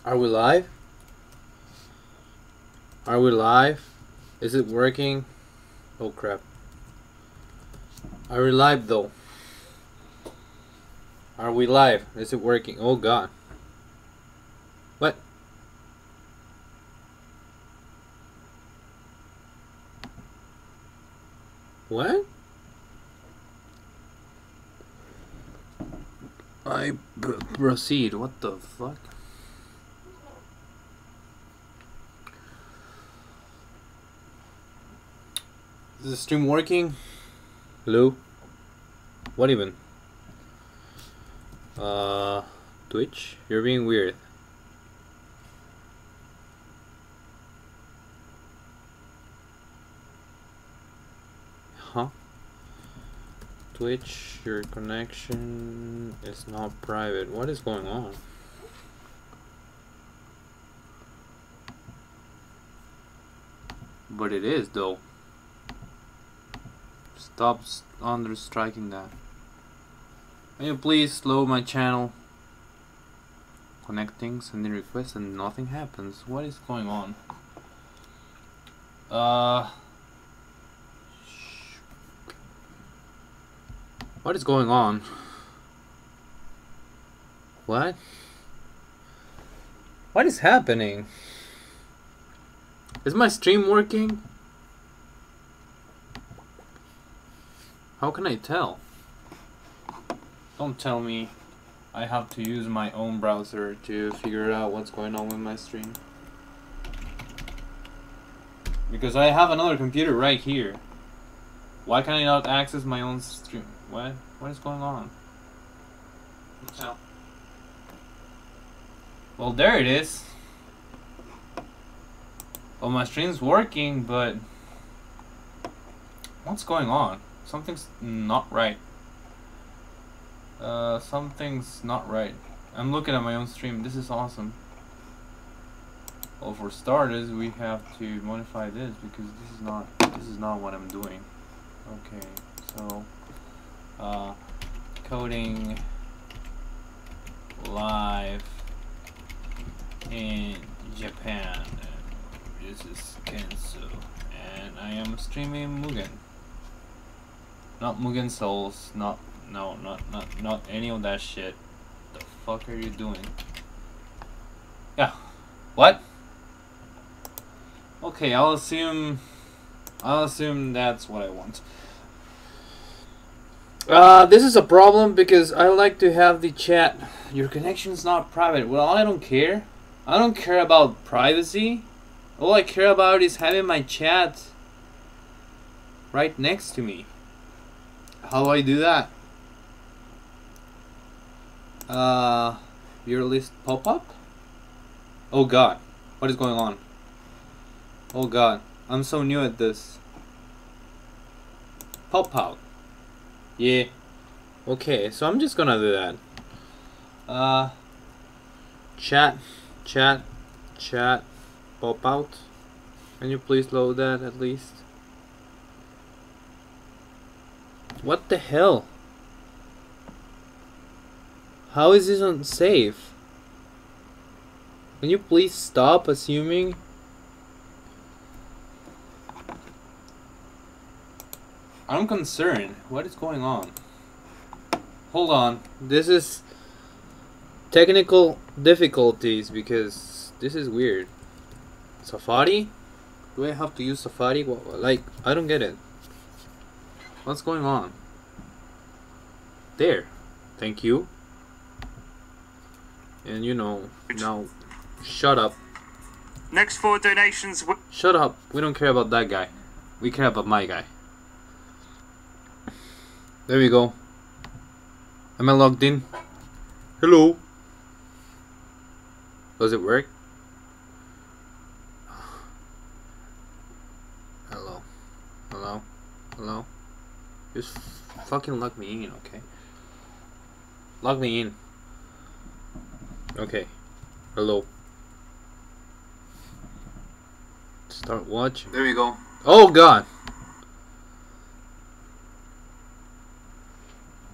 Are we live? Are we live? Is it working? Oh crap. Are we live though? Are we live? Is it working? Oh god. What? What? I proceed. What the fuck? Is the stream working? Hello? What even? Twitch? You're being weird. Huh? Twitch, your connection is not private. What is going on? But it is though. Stop understriking that. Can you please slow my channel? Connecting, sending requests, and nothing happens. What is going on? What is going on? What? What is happening? Is my stream working? How can I tell? Don't tell me I have to use my own browser to figure out what's going on with my stream. Because I have another computer right here. Why can I not access my own stream? What? What is going on? Well, there it is. Well, my stream's working, but what's going on? Something's not right. Something's not right. I'm looking at my own stream. This is awesome. Well, for starters, we have to modify this because this is not what I'm doing. Okay, so coding live in Japan. This is Kensou, and I am streaming MUGEN. Not MUGEN Souls, not any of that shit. The fuck are you doing? Yeah. What? Okay, I'll assume that's what I want. This is a problem because I like to have the chat. Your connection is not private. Well, I don't care. I don't care about privacy. All I care about is having my chat right next to me. How do I do that? Your list pop-up? Oh god, what is going on? Oh god, I'm so new at this. Pop out. Yeah. Okay, so I'm just gonna do that. Chat, pop out. Can you please load that at least? What the hell? How is this unsafe? Can you please stop assuming? I'm concerned. What is going on? Hold on. This is technical difficulties because this is weird. Safari? Do I have to use Safari? Like, I don't get it. What's going on? There. Thank you. And you know, now shut up. Next 4 donations. Shut up. We don't care about that guy. We care about my guy. There we go. Am I logged in? Hello. Does it work? Hello. Hello. Hello. Just fucking log me in, okay? Log me in. Okay. Hello. Start watching. There we go. Oh god.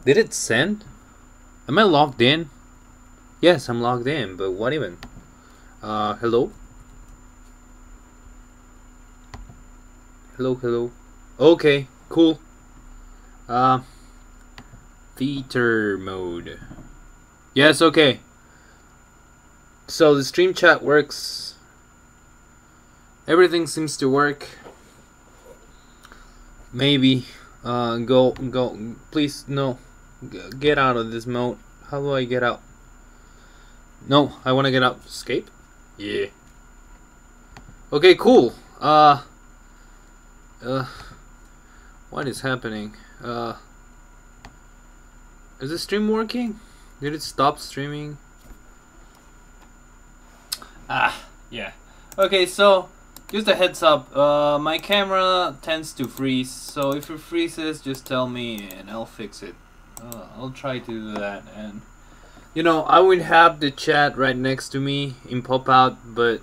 Did it send? Am I logged in? Yes, I'm logged in, but what even? Hello? Hello, hello. Okay, cool. Theater mode. Yes, okay. So the stream chat works. Everything seems to work. Maybe. Go. Please, no. Get out of this mode. How do I get out? No, I want to get out. Escape? Yeah. Okay, cool. What is happening? Is the stream working? Did it stop streaming? Yeah. Okay, so just a heads up. My camera tends to freeze, so if it freezes, just tell me and I'll fix it. I'll try to do that, and you know, I would have the chat right next to me in pop out, but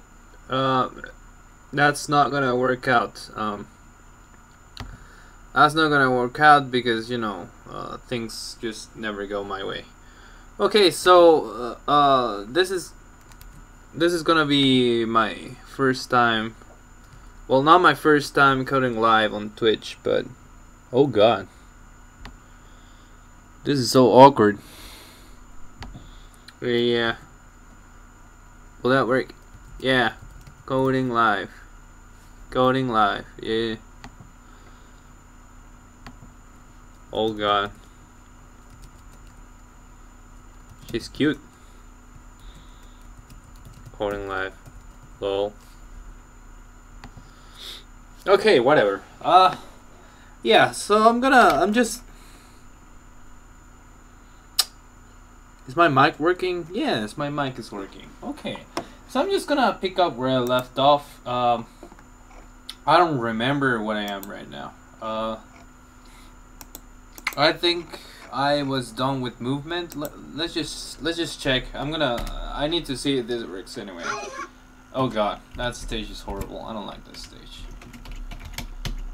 that's not gonna work out. That's not gonna work out because, you know, things just never go my way. Okay, so this is gonna be my first time. Well, not my first time coding live on Twitch, but oh god, this is so awkward. Yeah, will that work? Yeah, coding live, yeah. Oh god, she's cute. Coding live, lol. Okay, whatever. Yeah. So I'm just. Is my mic working? Yes, my mic is working. Okay, so I'm just gonna pick up where I left off. I don't remember what I am right now. I think I was done with movement. Let's just check. I need to see if this works anyway. Oh god, that stage is horrible. I don't like this stage.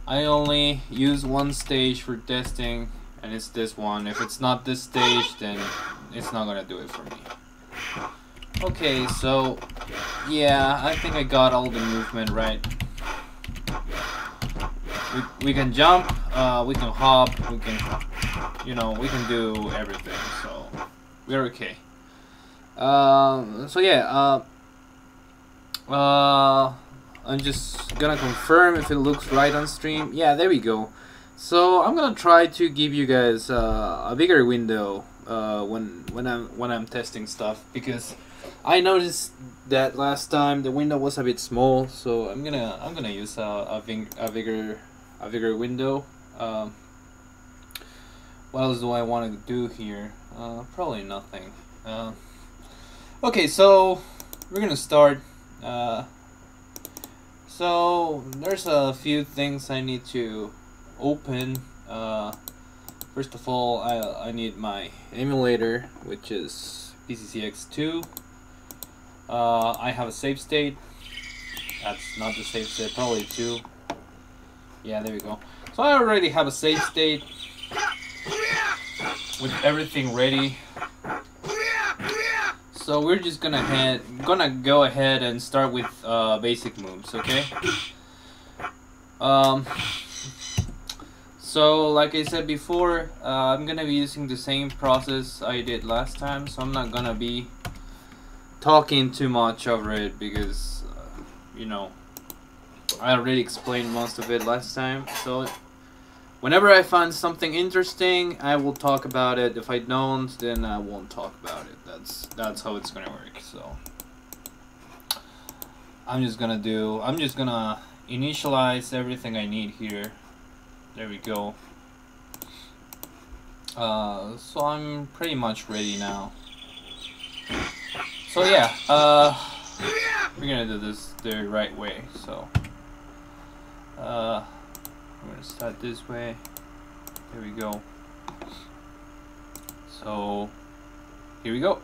I only use one stage for testing, and it's this one. If it's not this stage, then it's not gonna do it for me. Okay, so yeah, I think I got all the movement right. We can jump, we can hop, we can, you know, we can do everything, so we're okay. So yeah, I'm just gonna confirm if it looks right on stream. Yeah, there we go. So I'm gonna try to give you guys a bigger window when I'm testing stuff, because I noticed that last time the window was a bit small, so I'm gonna use a bigger window. What else do I want to do here? Probably nothing. Okay, so we're gonna start. So there's a few things I need to open. First of all, I need my emulator, which is PCCX2. I have a save state. That's not the save state, probably 2. Yeah, there we go. So I already have a save state with everything ready. So we're just gonna go ahead and start with basic moves, okay? So like I said before, I'm gonna be using the same process I did last time, so I'm not gonna be talking too much over it because you know, I already explained most of it last time. So whenever I find something interesting, I will talk about it. If I don't, then I won't talk about it. That's how it's gonna work. So I'm just gonna initialize everything I need here. There we go. So I'm pretty much ready now. So yeah, we're gonna do this the right way. So we're gonna start this way. There we go. So here we go.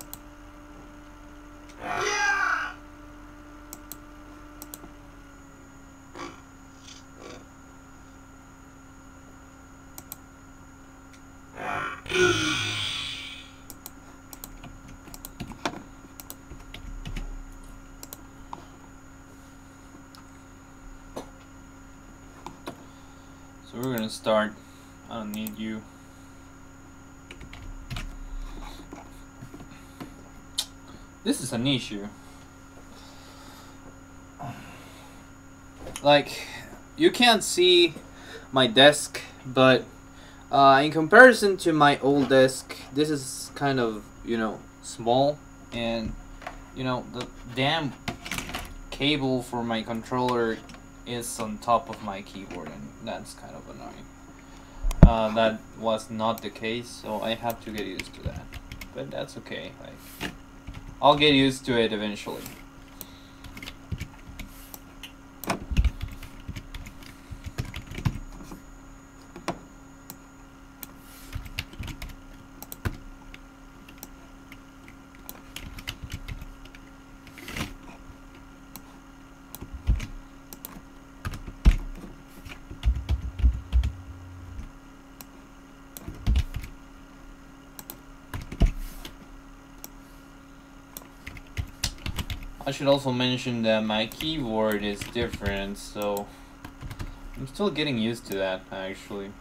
So we're gonna start. I don't need you. This is an issue. Like, you can't see my desk, but in comparison to my old desk, this is kind of, you know, small, and you know, the damn cable for my controller is on top of my keyboard, and that's kind of annoying. That was not the case, so I have to get used to that, but that's okay. Like, I'll get used to it eventually. I should also mention that my keyboard is different, so I'm still getting used to that, actually.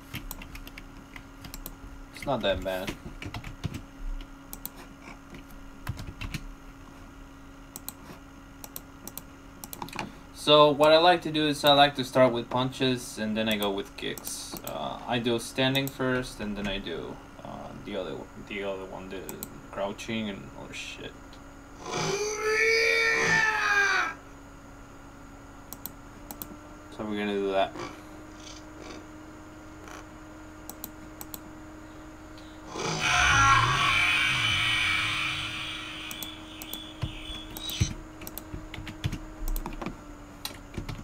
It's not that bad. So what I like to do is I like to start with punches and then I go with kicks. I do standing first and then I do the other one, the crouching and other shit. So we're gonna do that.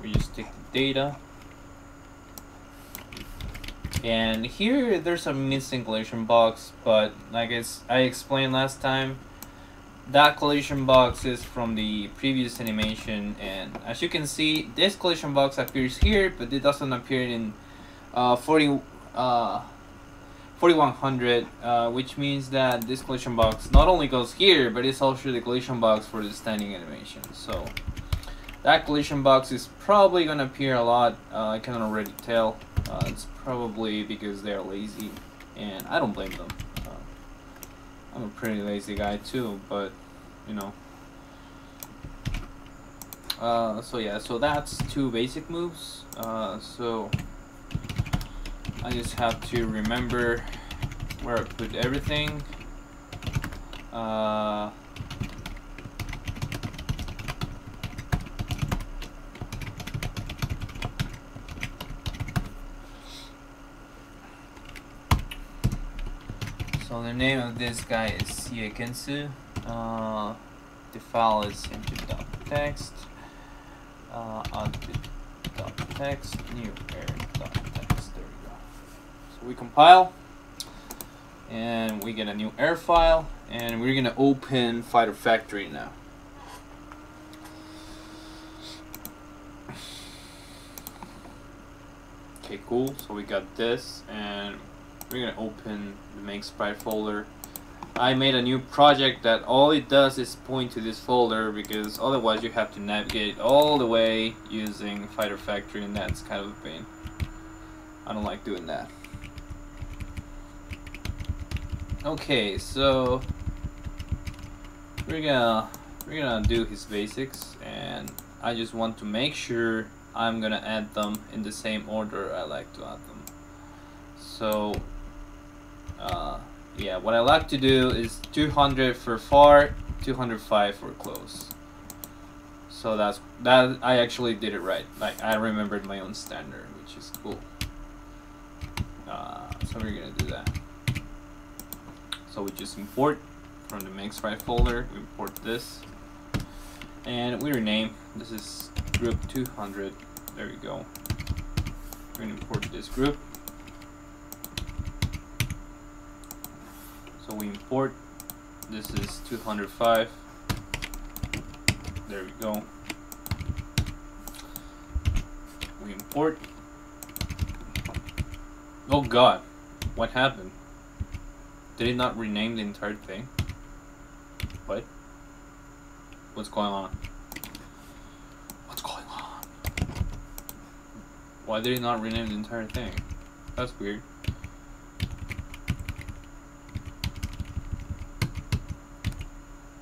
We just take the data. And here there's a missing collision box, but like I explained last time, that collision box is from the previous animation, and as you can see, this collision box appears here, but it doesn't appear in 4100, which means that this collision box not only goes here, but it's also the collision box for the standing animation. So that collision box is probably gonna appear a lot. I can already tell. It's probably because they're lazy, and I don't blame them. I'm a pretty lazy guy too, but you know. So yeah, so that's two basic moves. So I just have to remember where I put everything. So the name of this guy is Kensou. The file is input.text, output.text, new air.text. There we go. So we compile, and we get a new air file, and we're gonna open Fighter Factory now. Okay, cool. So we got this, and we're gonna open the make sprite folder. I made a new project that all it does is point to this folder, because otherwise you have to navigate all the way using Fighter Factory, and that's kind of a pain. I don't like doing that. Okay, so we're gonna do his basics, and I just want to make sure I'm gonna add them in the same order I like to add them. So yeah, what I like to do is 200 for far, 205 for close. So that I actually did it right. Like, I remembered my own standard, which is cool. So we're gonna do that. So we just import from the make sprite folder. We import this, and we rename. This is group 200. There we go. We're gonna import this group. So we import, this is 205, there we go. We import, oh god, what happened? Did it not rename the entire thing? What? What's going on? What's going on? Why did it not rename the entire thing? That's weird.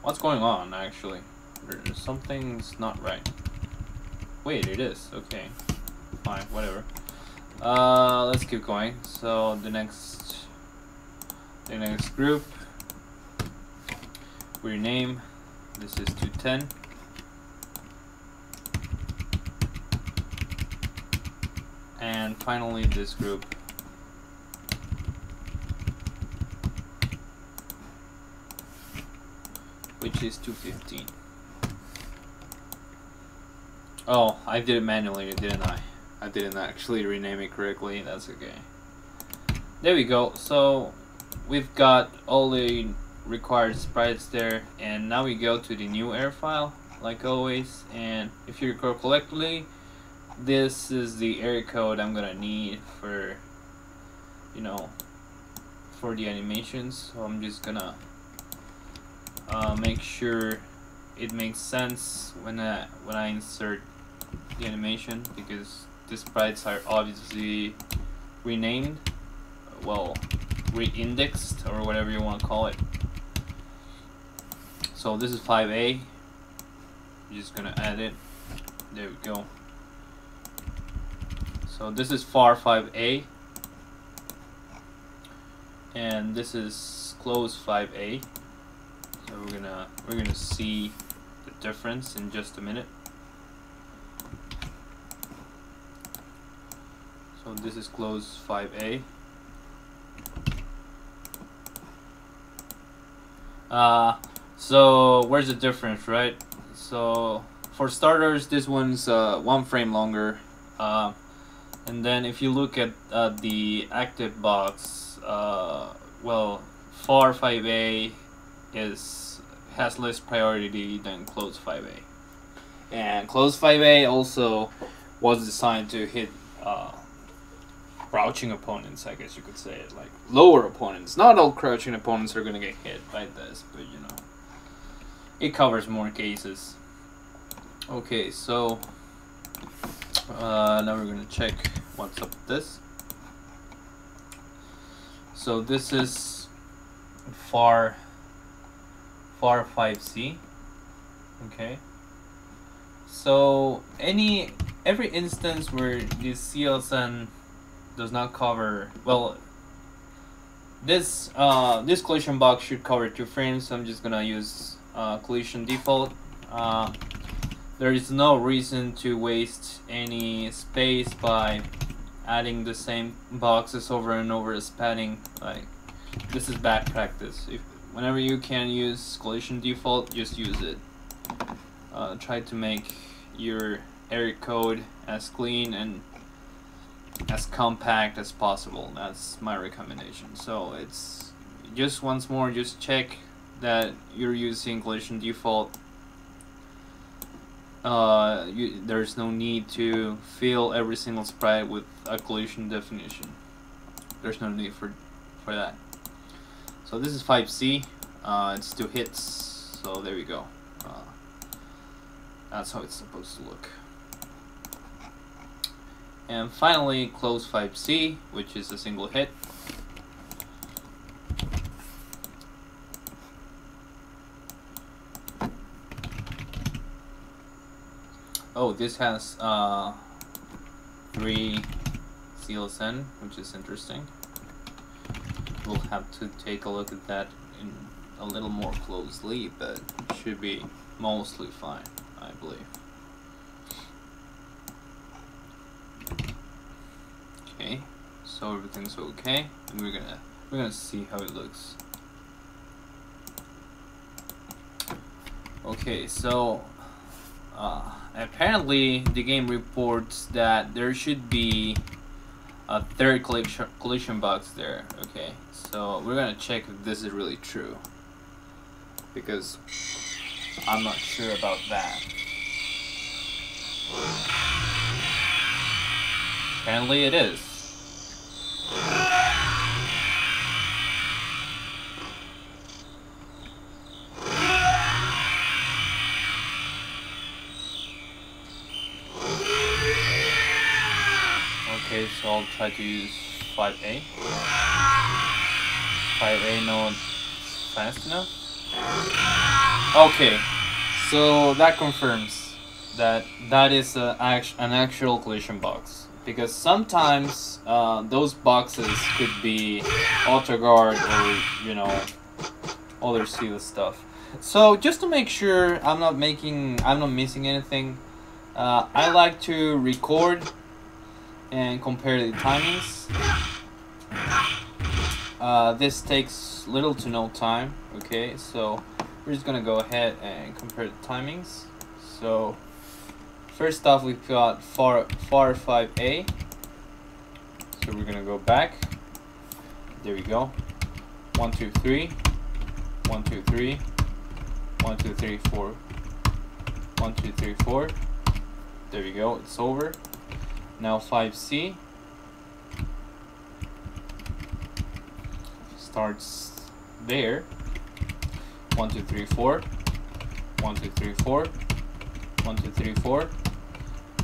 What's going on, actually? Something's not right. Wait, it is. Okay. Fine, whatever. Let's keep going. So the next group, we rename. This is 210. And finally this group. Which is 215. Oh, I did it manually, didn't I? I didn't actually rename it correctly. That's okay. There we go. So we've got all the required sprites there, and now we go to the new air file, like always. And if you recall correctly, this is the area code I'm gonna need for, you know, for the animations. So I'm just gonna make sure it makes sense when I insert the animation, because the sprites are obviously renamed, well, re-indexed, or whatever you want to call it. So this is 5A. I'm just gonna add it. There we go. So this is far 5A, and this is close 5A. So we're gonna see the difference in just a minute. So this is close 5A. So where's the difference, right? So for starters, this one's 1 frame longer, and then if you look at the active box, well, far 5A has less priority than close 5A, and close 5A also was designed to hit crouching opponents, I guess you could say it, like lower opponents. Not all crouching opponents are gonna get hit by this, but you know, it covers more cases. Okay, so now we're gonna check what's up with this. So this is far 5C. Okay, so every instance where the CLSN does not cover, well, this collision box should cover 2 frames, so I'm just gonna use collision default. There is no reason to waste any space by adding the same boxes over and over as padding. Like, this is bad practice. Whenever you can use collision default, just use it. Try to make your area code as clean and as compact as possible. That's my recommendation. So it's just, once more, just check that you're using collision default. There's no need to fill every single sprite with a collision definition. There's no need for that. So this is 5C. It's 2 hits. So there we go. That's how it's supposed to look. And finally, close 5C, which is a single hit. Oh, this has 3 CLSN, which is interesting. We'll have to take a look at that in a little more closely, but it should be mostly fine, I believe. Okay, so everything's okay, and we're gonna see how it looks. Okay, so apparently the game reports that there should be a 3rd collision box there. Okay, so we're gonna check if this is really true, because I'm not sure about that. Apparently it is. Okay, so I'll try to use 5A. 5A not fast enough. Okay, so that confirms that that is an actual collision box, because sometimes those boxes could be auto guard or, you know, other steel stuff. So just to make sure I'm not missing anything, I like to record and compare the timings. This takes little to no time. Okay, so we're just gonna go ahead and compare the timings. So first off, we've got FAR 5A. So we're gonna go back. There we go. 1, 2, 3. 1, 2, 3. 1, 2, 3, 4. 1, 2, 3, 4. There we go. It's over. Now 5C starts there. 1, 2, 3, 4. 1, 2, 3, 4. 1, 2, 3, 4.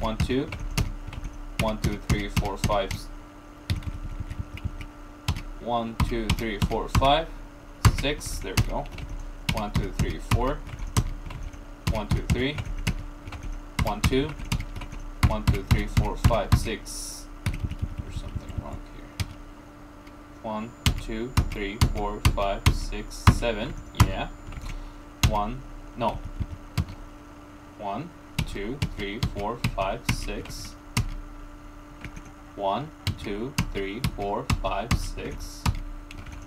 1, 2. 1, 2, 3, 4, 5. 1, 2, 3, 4, 5. 6. There we go. 1, 2, 3, 4. 1, 2, 3. 1, 2. 1, 2, 3, 4, 5, 6. There's something wrong here. 1, 2, 3, 4, 5, 6, 7. Yeah. 1. No. 1, 2, 3, 4, 5, 6. 1, 2, 3, 4, 5, 6.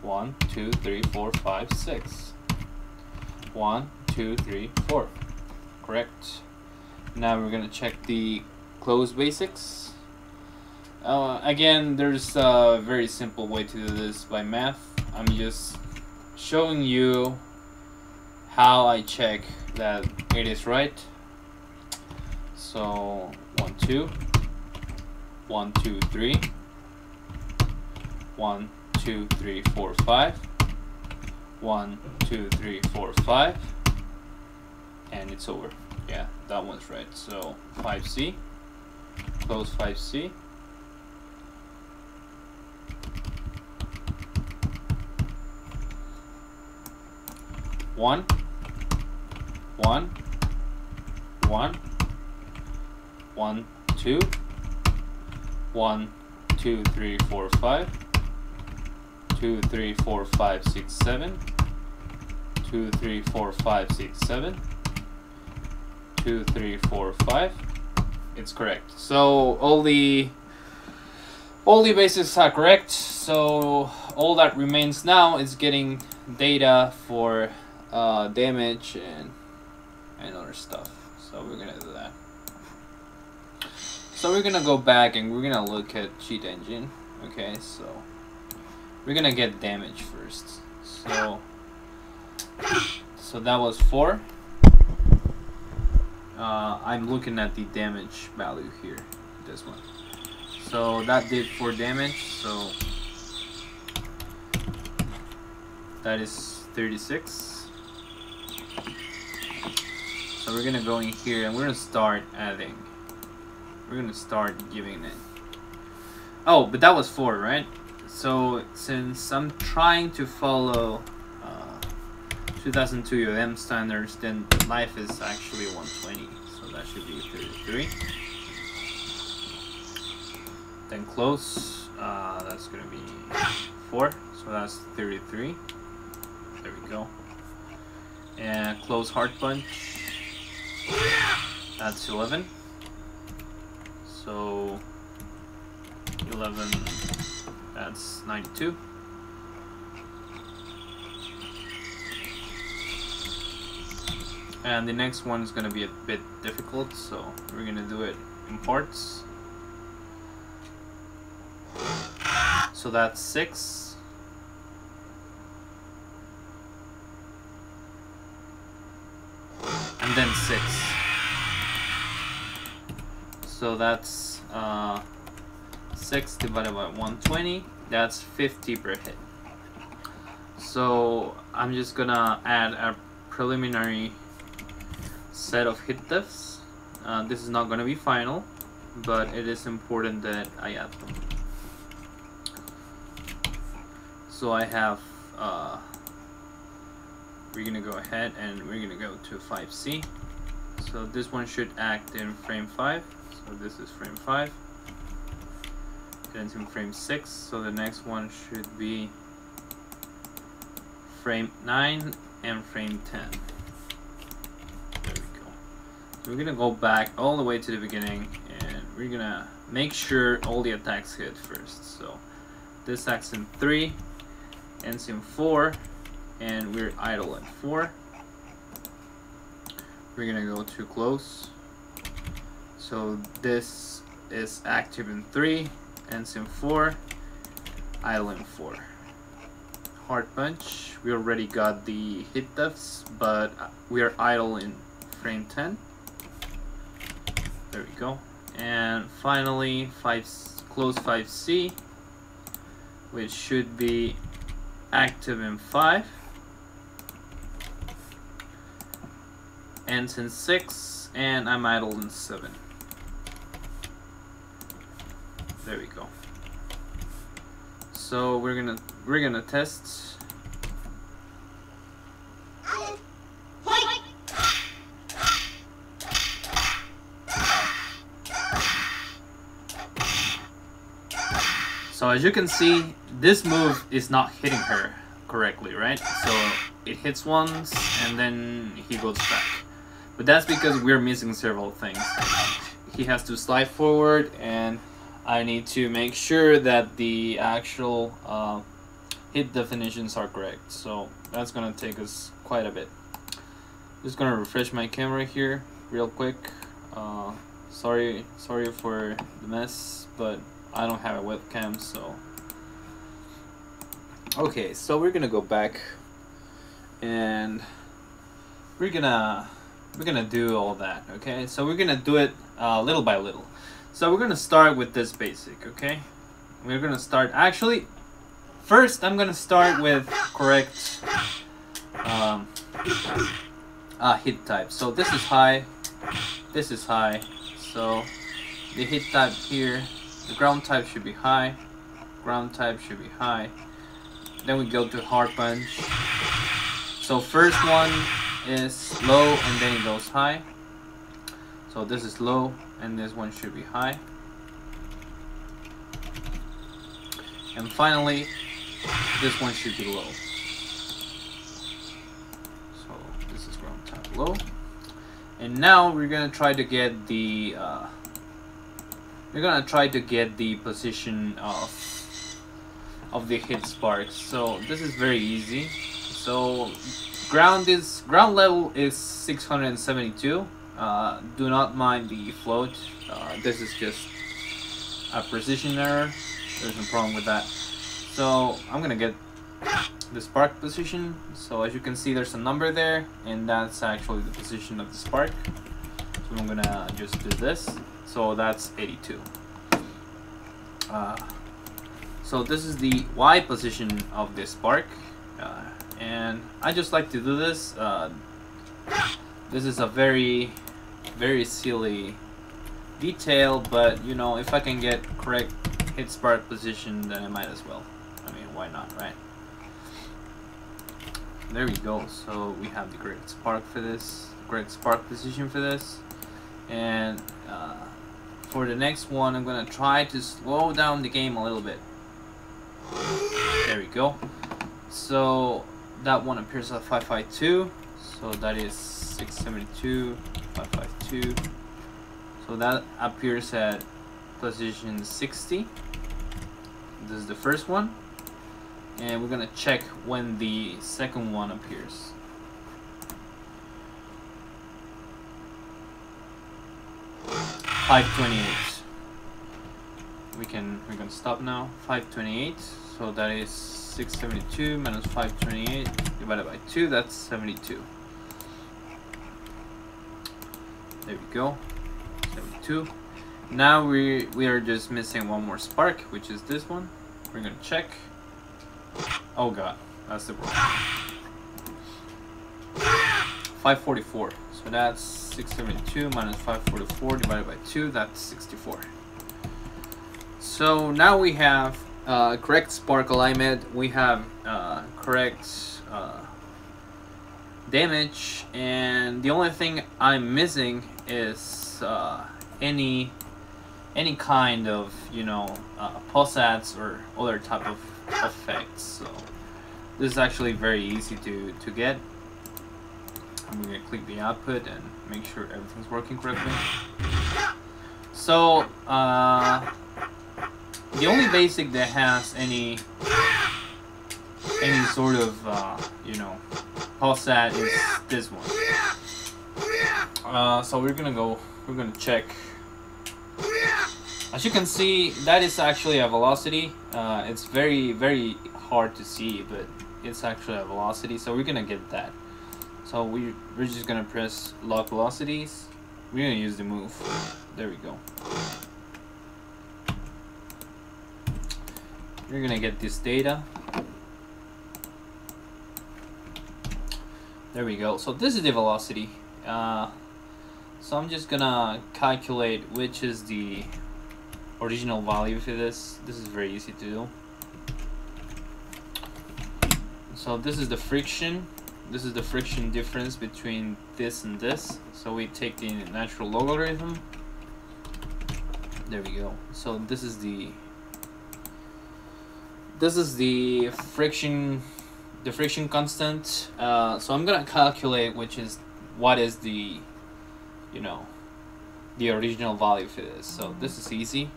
1, 2, 3, 4, 5, 6. 1, 2, 3, 4. Correct. Now we're gonna check the close basics. Again, there's a very simple way to do this by math. I'm just showing you how I check that it is right. So 1, 2. 1, 2, 3. 1, 2, 3, 4, 5. 1, 2, 3, 4, 5. And it's over. Yeah, that one's right. So 5C. Close 5C. 1. 1. 1. 1, 2. 1, 2, 3, 4, 5. 2, 3, 4, 5, 6, 7. 2, 3, 4, 5, 6, 7. 2, 3, 4, 5. It's correct. So all the basics are correct. So all that remains now is getting data for damage and other stuff. So we're gonna do that. So we're gonna go back and we're gonna look at cheat engine. Okay, so we're gonna get damage first. So that was 4. I'm looking at the damage value here, this one. So that did 4 damage, so that is 36. So we're gonna go in here and we're gonna start adding. We're gonna start giving it. Oh, but that was 4, right? So since I'm trying to follow 2002 UM standards, then life is actually 120, so that should be 33. Then close, that's gonna be 4, so that's 33. There we go. And close hard punch, that's 11. So 11, that's 92. And the next one is going to be a bit difficult, so we're going to do it in parts. So that's 6. And then 6. So that's 6 divided by 120. That's 50 per hit. So I'm just gonna add a preliminary set of hit deaths. This is not gonna be final, but it is important that I add them. So I have we're gonna go ahead and we're gonna go to 5C. So this one should act in frame 5. So this is frame 5. Then it's in frame 6. So the next one should be frame 9 and frame 10. There we go. So we're gonna go back all the way to the beginning and we're gonna make sure all the attacks hit first. So this acts in 3, ends in 4, and we're idle at 4. We're gonna go too close. So this is active in 3, ends in 4, idle in 4. Hard punch. We already got the hit deaths, but we are idle in frame 10. There we go. And finally, close 5C, which should be active in 5, ends in 6, and I'm idle in 7. There we go. So we're gonna test. So as you can see, this move is not hitting her correctly, right? So it hits once and then he goes back. But that's because we're missing several things. He has to slide forward and I need to make sure that the actual hit definitions are correct. So that's gonna take us quite a bit. Just gonna refresh my camera here real quick. Sorry for the mess, but I don't have a webcam, so. Okay, so we're gonna go back and we're gonna do all that. Okay, so we're gonna do it little by little. So we're gonna start with this basic. Okay, we're gonna start. Actually, first I'm gonna start with correct hit type. So this is high, this is high. So the hit type here, the ground type should be high, ground type should be high. Then we go to hard punch. So first one is low and then it goes high. So this is low and this one should be high. And finally, this one should be low. So this is ground type low. And now we're gonna try to get the position of the hit sparks. So this is very easy. So ground level is 672. Do not mind the float. This is just a precision error. There's no problem with that. So I'm gonna get the spark position. So as you can see, there's a number there, and that's actually the position of the spark. So I'm gonna just do this. So that's 82. So this is the Y position of the spark, and I just like to do this. This is a very silly detail, but you know, if I can get correct hit spark position, then I might as well. I mean, why not, right? There we go. So we have the correct spark for this, correct spark position for this, and for the next one, I'm gonna try to slow down the game a little bit. There we go. So that one appears at 552. So that is 672, 552. So that appears at position 60. This is the first one. And we're gonna check when the second one appears. $528. We can stop now. 528. So that is 672 minus 528 divided by 2. That's 72. There we go. 72. Now we are just missing one more spark, which is this one. We're gonna check. Oh god, that's the problem. 544. So that's 672 minus 544 divided by 2. That's 64. So now we have correct spark alignment. We have correct damage, and the only thing I'm missing is any kind of, you know, pulsats or other type of effects. So this is actually very easy to get. I'm gonna click the output and make sure everything's working correctly. So the only basic that has any sort of you know, pulsat is this one. So we're gonna check. As you can see, that is actually a velocity. It's very hard to see, but it's actually a velocity, so we're gonna get that. So we're just gonna press lock velocities. We're gonna use the move. There we go. You're gonna get this data. There we go. So this is the velocity. So I'm just gonna calculate which is the original value for this. This is very easy to do. So this is the friction. This is the friction difference between this and this. So we take the natural logarithm. There we go. So this is the friction constant. So I'm gonna calculate what is the, you know, the original value for this. So this is easy.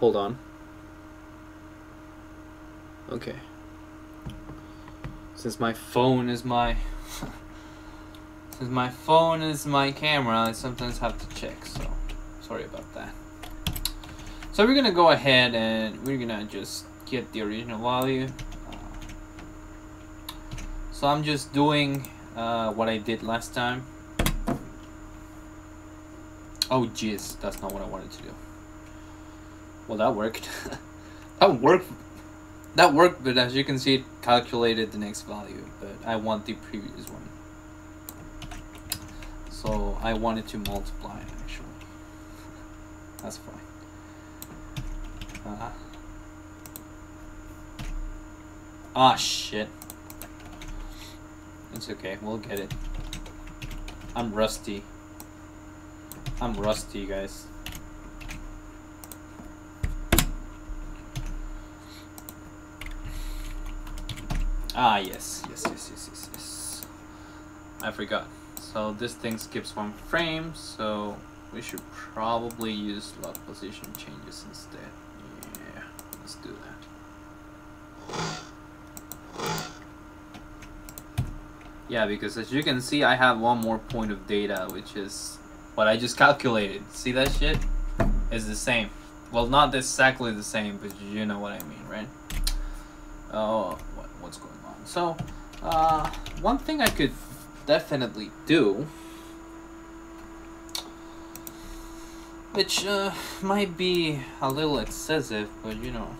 Hold on. Okay. Since my phone is my camera, I sometimes have to check, so sorry about that. So we're gonna go ahead and we're gonna just get the original value. So I'm just doing what I did last time. Oh jeez, that's not what I wanted to do. Well, that worked. That worked, but as you can see, it calculated the next value, but I want the previous one. So I wanted to multiply it, actually. That's fine. Shit. It's okay, we'll get it. I'm rusty, guys. Yes. I forgot. So this thing skips one frame, so we should probably use lock position changes instead. Yeah, let's do that. Yeah, because as you can see, I have one more point of data, which is what I just calculated. See that shit? It's the same. Well, not exactly the same, but you know what I mean, right? Oh, what's going on? So, one thing I could definitely do, which might be a little excessive, but you know,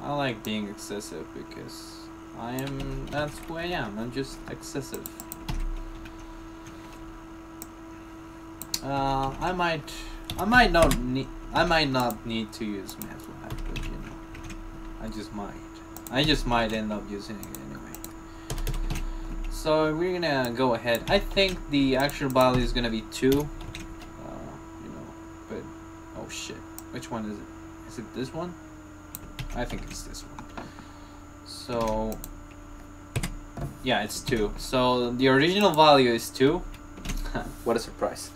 I like being excessive because that's who I am. I'm just excessive. I might not need to use MATLAB, but you know, I just might end up using it anyway. So we're gonna go ahead. I think the actual value is gonna be 2. You know, but oh shit, which one is it? Is it this one? I think it's this one. So yeah, it's 2. So the original value is 2. What a surprise.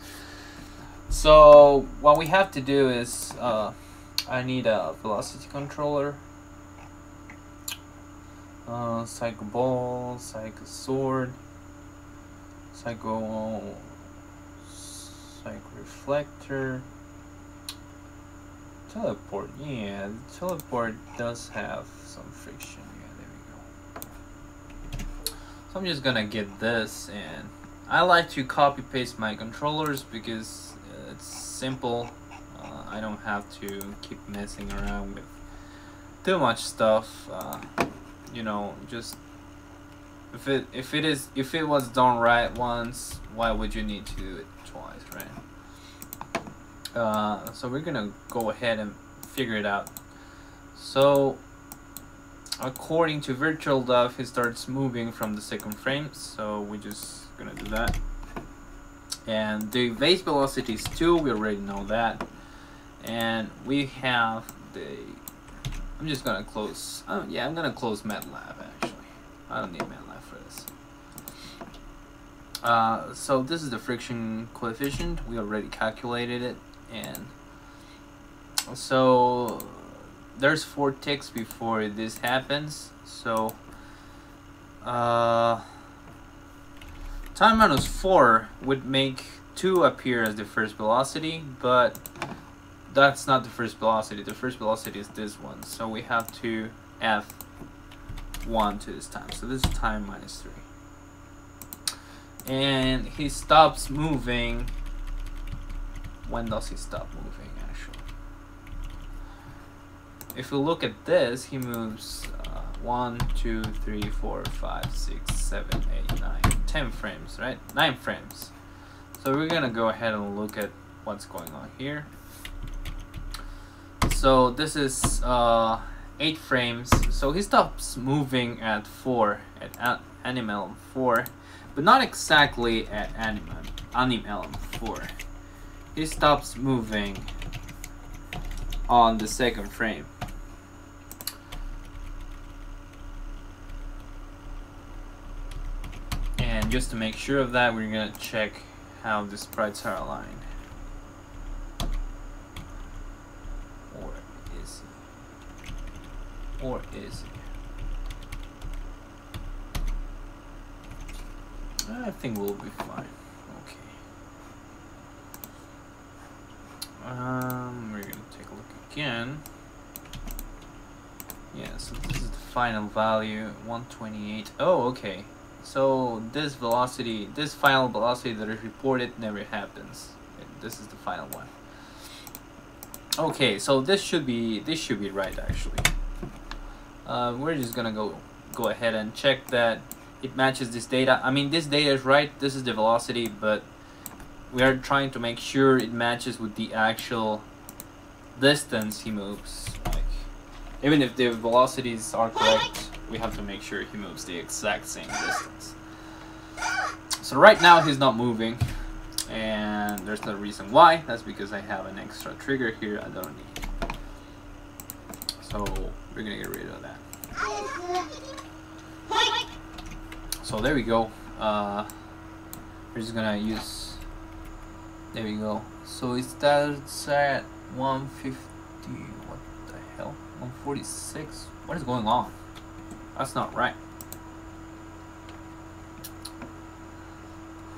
So what we have to do is I need a velocity controller. Psycho ball, psycho sword, psycho reflector, teleport. Yeah, the teleport does have some friction. Yeah, there we go. So I'm just gonna get this, and I like to copy paste my controllers because it's simple. I don't have to keep messing around with too much stuff. You know, just if it was done right once, why would you need to do it twice, right? So we're gonna go ahead and figure it out. So according to virtual def, he starts moving from the second frame, so we're just gonna do that. And the base velocity is 2, we already know that. And we have the, I'm just gonna close, yeah, I'm gonna close MATLAB actually. I don't need MATLAB for this. So this is the friction coefficient, we already calculated it. And so there's 4 ticks before this happens, so time minus 4 would make 2 appear as the first velocity, but that's not the first velocity. The first velocity is this one, so we have to add 1 to this time, so this is time minus 3. And he stops moving. When does he stop moving actually? If we look at this, he moves 1, 2, 3, 4, 5, 6, 7, 8, 9, 10 frames, right? 9 frames. So we're gonna go ahead and look at what's going on here. So this is 8 frames. So he stops moving at 4, at anim element 4, but not exactly at anim element 4. He stops moving on the second frame. And just to make sure of that, we're gonna check how the sprites are aligned. Or is he? Or is he? I think we'll be fine. Okay. We're gonna take a look again. Yeah, so this is the final value, 128. Oh, okay. So this velocity, this final velocity that is reported never happens. This is the final one. Okay, so this should be right actually. We're just gonna go ahead and check that it matches this data. I mean, this data is right. This is the velocity, but we are trying to make sure it matches with the actual distance he moves. Like, even if the velocities are correct, we have to make sure he moves the exact same distance. So right now he's not moving, and there's no reason why. That's because I have an extra trigger here I don't need. So we're gonna get rid of that. So there we go. We're just gonna use, there we go. So it starts at 150, what the hell? 146? What is going on? That's not right.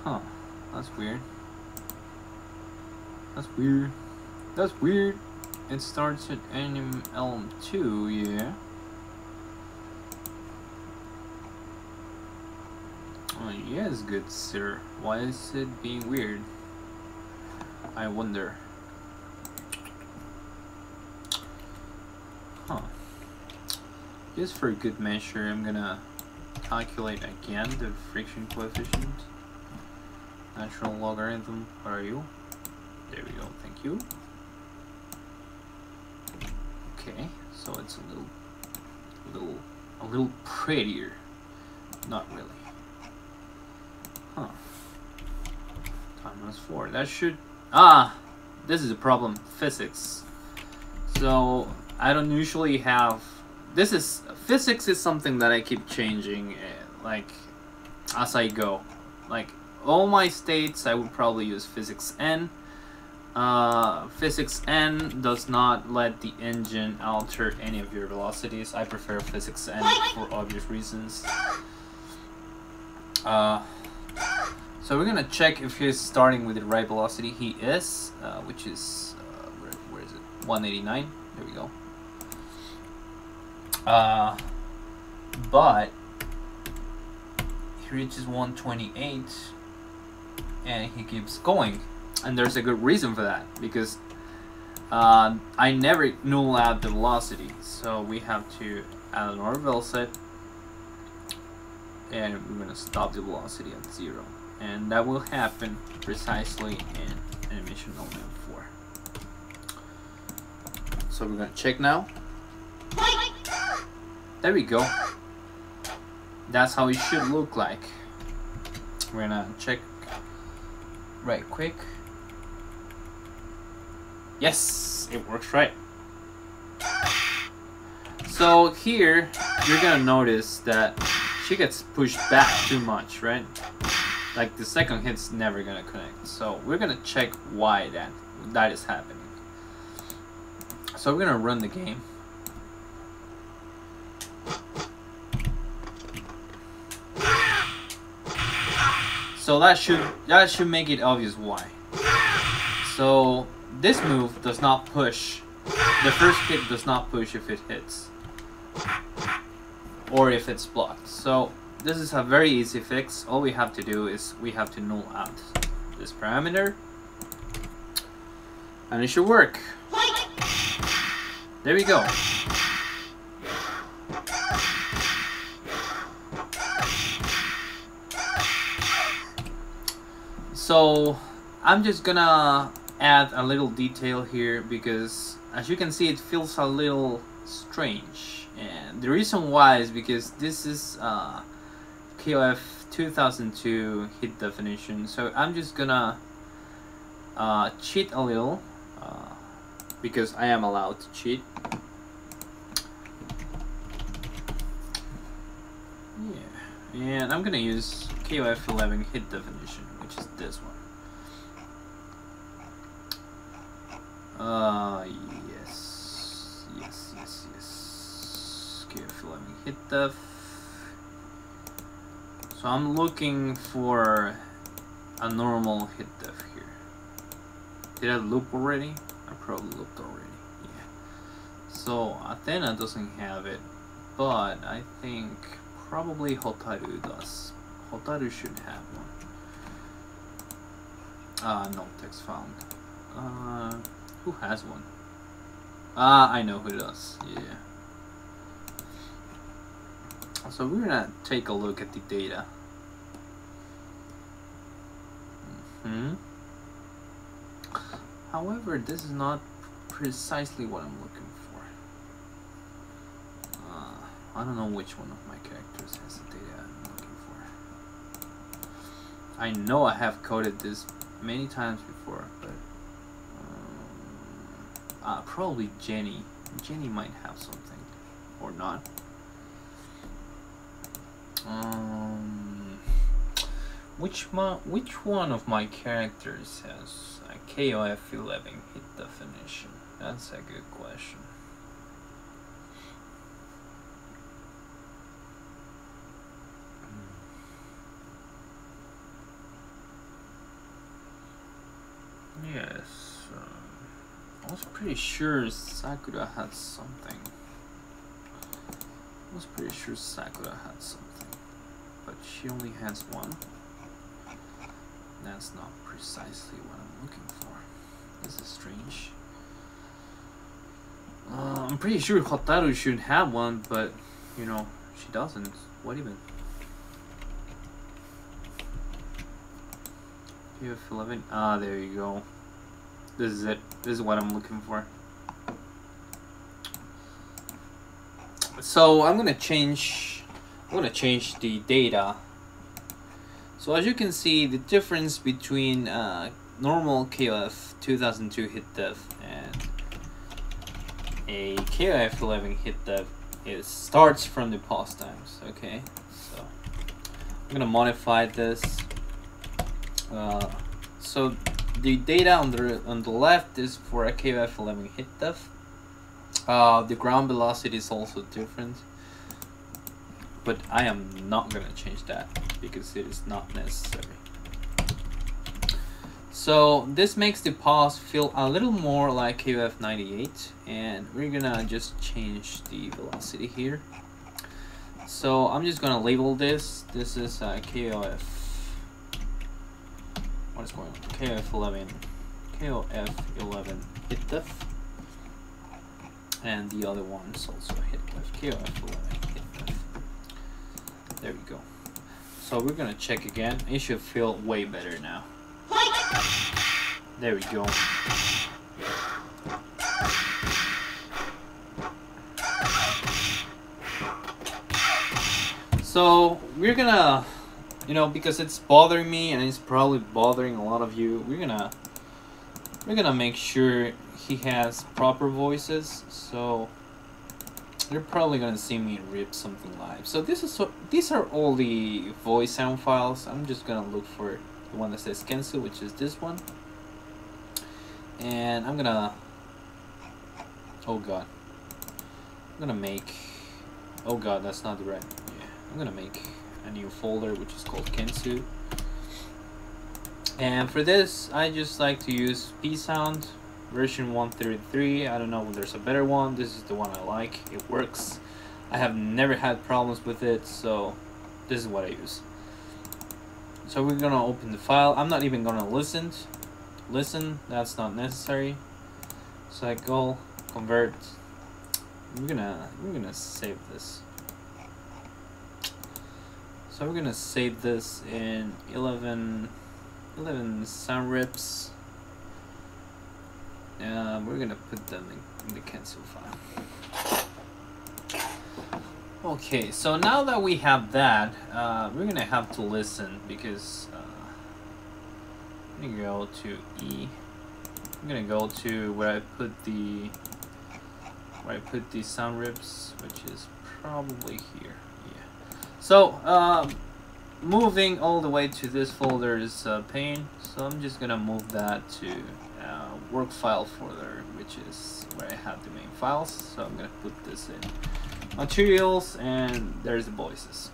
Huh. That's weird. That's weird. That's weird. It starts at anim element 2, yeah. Oh, yes, good sir. Why is it being weird? I wonder. Huh. Just for good measure, I'm gonna calculate again the friction coefficient. Natural logarithm, where are you? There we go, thank you. Okay, so it's a little prettier. Not really. Huh. Time minus 4. That should, this is a problem. Physics. So I don't usually have, physics is something that I keep changing like as I go. Like all my states I would probably use physics N. Physics N does not let the engine alter any of your velocities. I prefer physics N for obvious reasons. So we're gonna check if he's starting with the right velocity. He is, which is, where is it? 189. There we go. But he reaches 128 and he keeps going. And there's a good reason for that, because I never null out the velocity. So we have to add another vel set, and we're going to stop the velocity at 0. And that will happen precisely in animation element 4. So we're gonna check now. There we go. That's how it should look like. We're gonna check right quick. Yes, it works right. So here, you're gonna notice that she gets pushed back too much, right? Like the second hit's never gonna connect. So we're gonna check why that is happening. So we're gonna run the game. So that should make it obvious why. So this move does not push. The first hit does not push if it hits, or if it's blocked. So this is a very easy fix. All we have to do is we have to null out this parameter, and it should work. There we go. So I'm just gonna add a little detail here because as you can see it feels a little strange, and the reason why is because this is KOF 2002 hit definition. So I'm just gonna cheat a little because I am allowed to cheat. Yeah, and I'm gonna use KOF 11 hit definition, which is this one. Yes. KOF 11 hit def. So I'm looking for a normal hit def here. Did I loop already? I probably looped already. Yeah. So Athena doesn't have it, but I think probably Hotaru does. Hotaru should have one. No text found. Who has one? I know who does. Yeah. So we're gonna take a look at the data. However, this is not precisely what I'm looking for. I don't know which one of my characters has the data I'm looking for. I know I have coded this many times before, but probably Jenny. Jenny might have something, or not. Which one of my characters has a KOF 11 hit definition? That's a good question. Yes, I was pretty sure Sakura had something. But she only has one. That's not precisely what I'm looking for. This is strange. I'm pretty sure Hotaru should have one, but you know, she doesn't. What even? You have 11. There you go. This is it. This is what I'm looking for. So I'm gonna change the data. So as you can see, the difference between normal KOF 2002 hit def and a KOF 11 hit def starts from the pause times. Okay, so I'm gonna modify this. So the data on the left is for a KOF 11 hit def. The ground velocity is also different, but I am not gonna change that because it is not necessary. So this makes the pause feel a little more like KOF 98, and we're gonna just change the velocity here. So I'm just gonna label this. This is KOF. What is going on? KOF 11 hit def, and the other one is also hit def. KOF 11 hit def. There we go. So we're gonna check again. It should feel way better now. There we go. So we're gonna, you know, because it's bothering me and it's probably bothering a lot of you, we're gonna make sure he has proper voices. So you're probably gonna see me rip something live. So these are all the voice sound files. I'm just gonna look for the one that says Kensou, which is this one, and I'm gonna, oh god, I'm gonna make, oh god, that's not the right, yeah, I'm gonna make a new folder which is called Kensou. And for this, I just like to use P Sound version 133. I don't know if there's a better one. This is the one I like. It works. I have never had problems with it, so this is what I use. So we're gonna open the file. I'm not even gonna listen. That's not necessary. Cycle, convert. We're gonna save this. So we're gonna save this in 11 sound rips. We're gonna put them in the Kensou file. Okay, so now that we have that, we're gonna have to listen, because I'm gonna go to E. I'm gonna go to where I put the sound rips, which is probably here. Yeah. So moving all the way to this folder is pain, so I'm just gonna move that to work file folder, which is where I have the main files. So I'm gonna put this in materials, and there's the voices.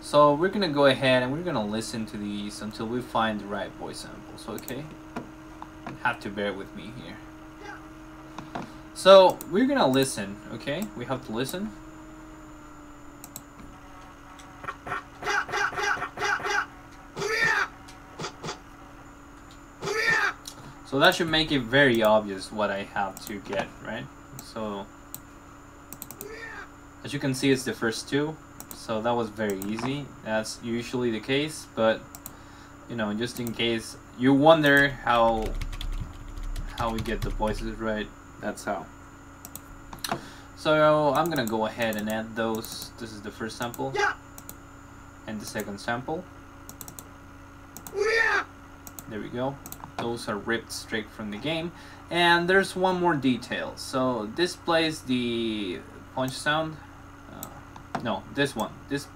So we're gonna go ahead and we're gonna listen to these until we find the right voice samples. Okay, have to bear with me here. So we're gonna listen. Okay, we have to listen. So that should make it very obvious what I have to get, right? So as you can see, it's the first two, so that was very easy. That's usually the case, but you know, just in case you wonder how we get the voices right, that's how. So I'm gonna go ahead and add those. This is the first sample and the second sample. There we go. Those are ripped straight from the game. And there's one more detail. So this plays the punch sound. No, this one. This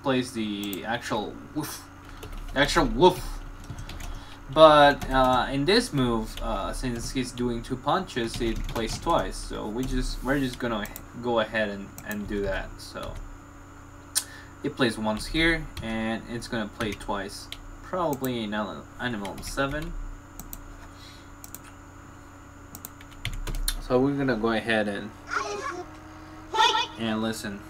plays the actual woof. But in this move, since he's doing two punches, it plays twice. So we're just gonna go ahead and do that. So it plays once here, and it's gonna play twice, probably in Animal 7. So we're gonna go ahead and listen.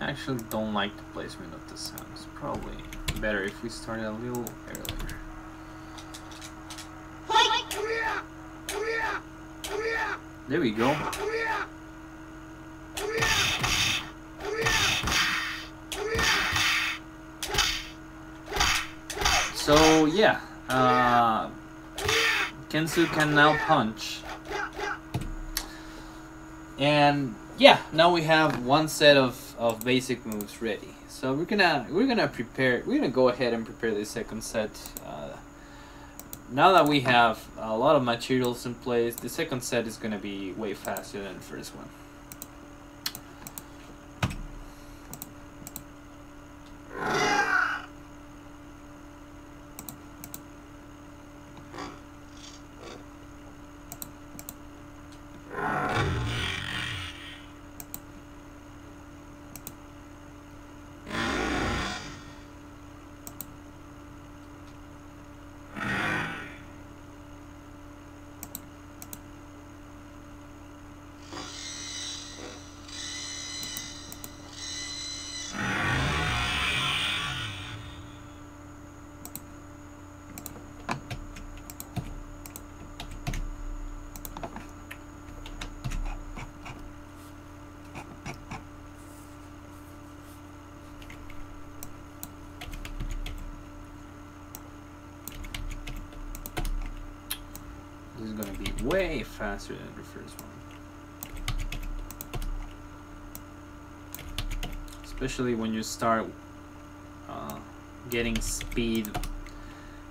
I actually don't like the placement of the sound. It's probably better if we started a little earlier. There we go. So yeah, Kensou can now punch, and yeah, now we have one set of basic moves ready. So we're gonna go ahead and prepare the second set. Now that we have a lot of materials in place, the second set is gonna be way faster than the first one. way faster than the first one. Especially when you start getting speed,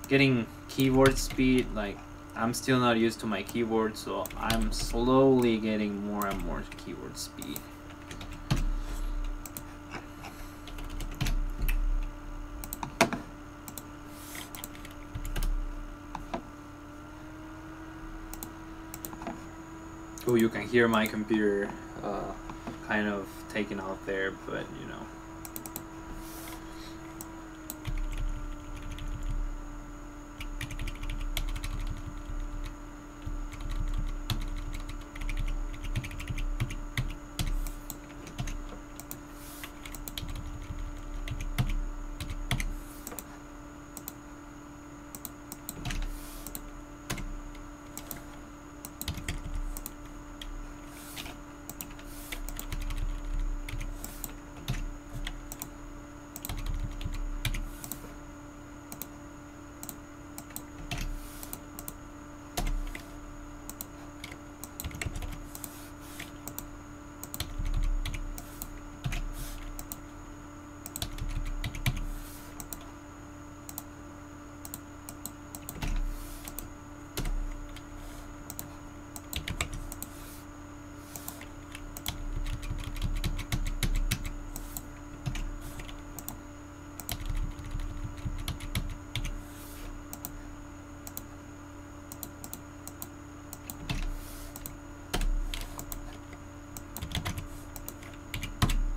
getting keyboard speed. Like, I'm still not used to my keyboard, so I'm slowly getting more and more keyboard speed. Oh, you can hear my computer kind of taking off there, but you know.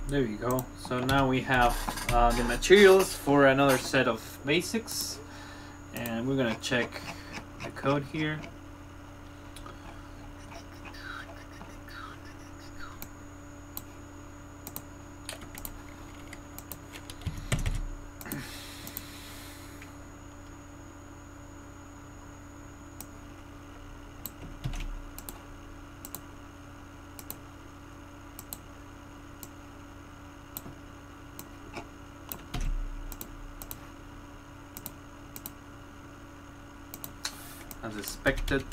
There you go. So now we have the materials for another set of basics, and we're gonna check the code here. As expected,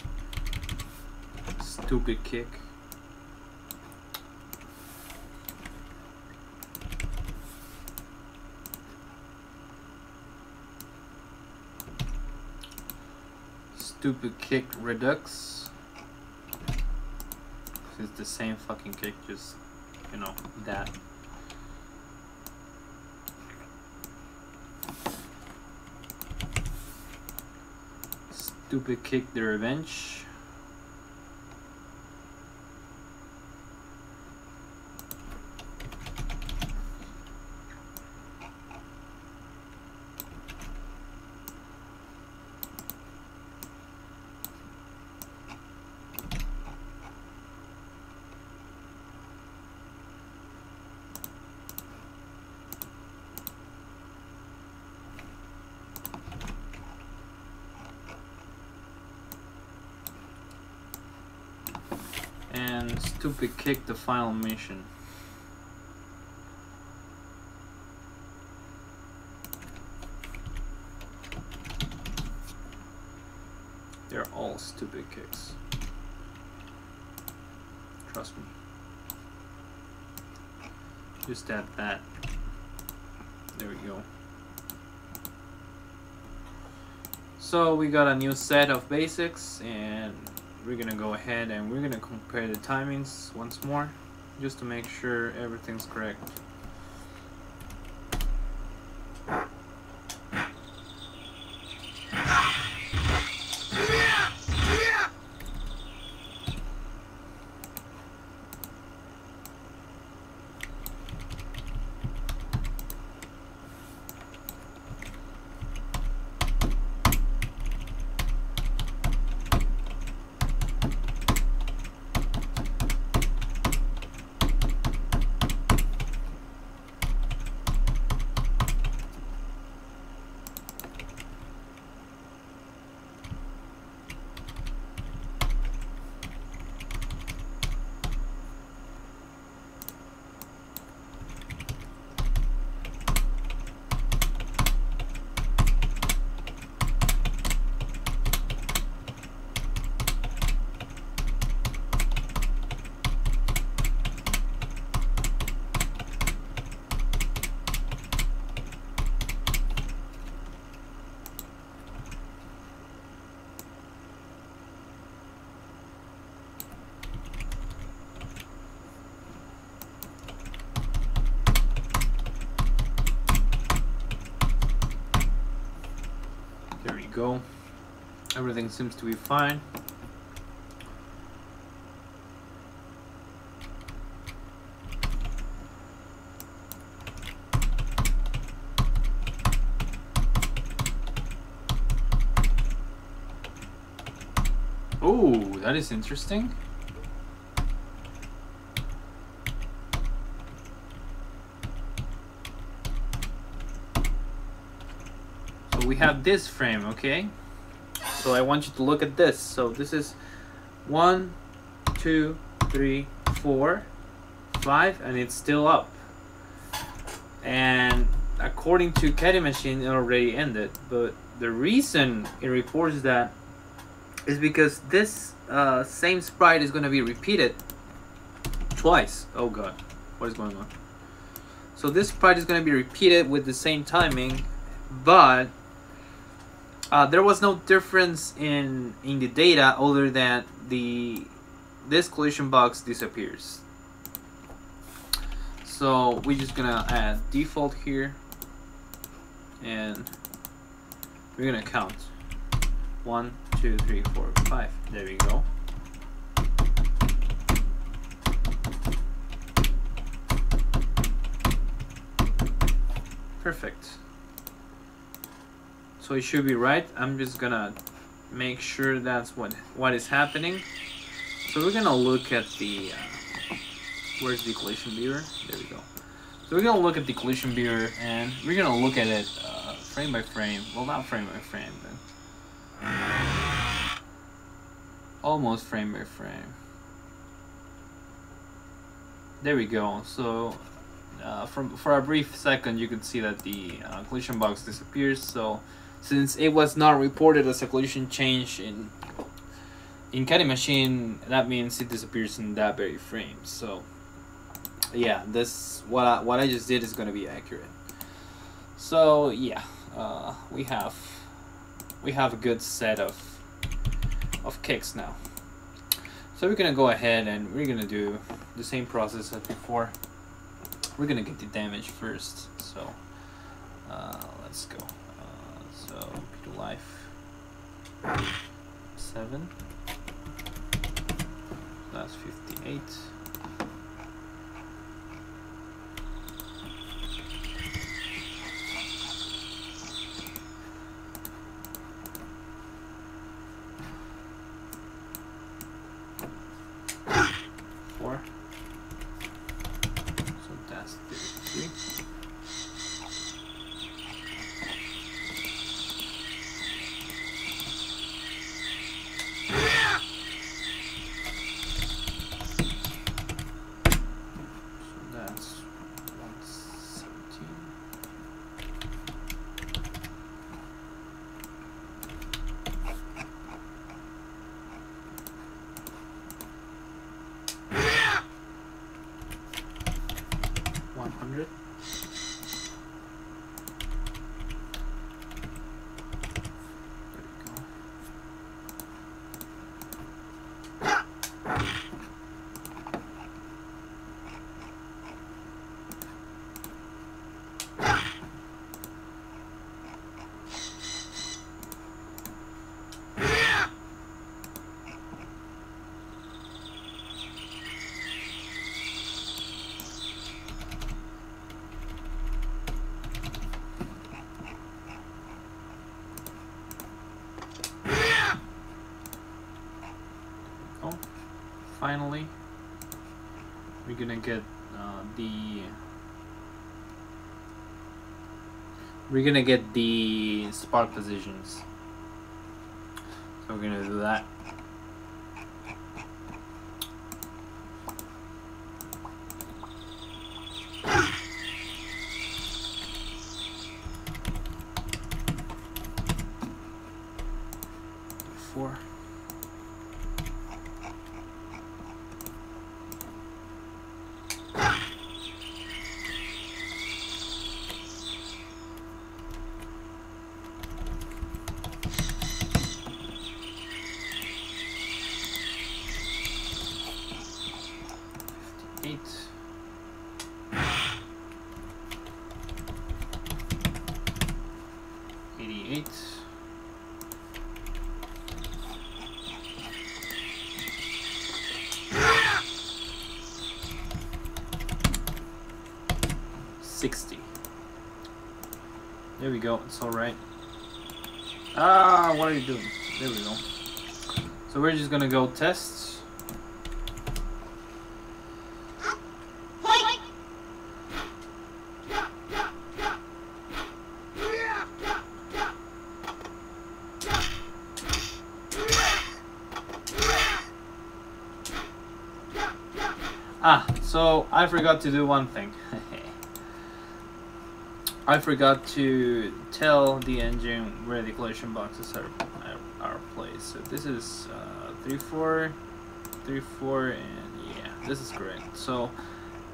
stupid kick. Stupid kick redux. It's the same fucking kick, just, you know, that. Stupid kick the revenge. And stupid kick the final mission. They're all stupid kicks. Trust me. Just add that. There we go. So we got a new set of basics, and we're gonna go ahead and we're gonna compare the timings once more, just to make sure everything's correct. go. Everything seems to be fine. Oh, that is interesting. So we have this frame, okay? So I want you to look at this. So this is 1, 2, 3, 4, 5, and it's still up. And according to Caddy Machine, it already ended. But the reason it reports that is because this same sprite is going to be repeated twice. Oh god, what is going on? So this sprite is going to be repeated with the same timing, but there was no difference in the data other than this collision box disappears. So we're just gonna add default here, and we're gonna count 1, 2, 3, 4, 5. There we go. Perfect. So it should be right. I'm just gonna make sure that's what is happening. So we're gonna look at the where's the collision mirror? There we go. So we're gonna look at the collision mirror, and we're gonna look at it frame by frame. Well, not frame by frame, but almost frame by frame. There we go. So for a brief second, you could see that the collision box disappears. So since it was not reported as a collision change in Caddy Machine, that means it disappears in that very frame. So yeah, this what I just did is going to be accurate. So yeah, we have a good set of kicks now. So we're gonna go ahead and we're gonna do the same process as before. We're gonna get the damage first. So let's go. So to life 7. That's 58. Finally, we're gonna get the spark positions. So we're gonna do that. Four. 60. There we go. It's all right. Ah, what are you doing? There we go. So we're just gonna go test. Ah, so I forgot to do one thing. I forgot to tell the engine where the collision boxes are placed. So this is 3, 4, 3, 4, and yeah, this is correct. So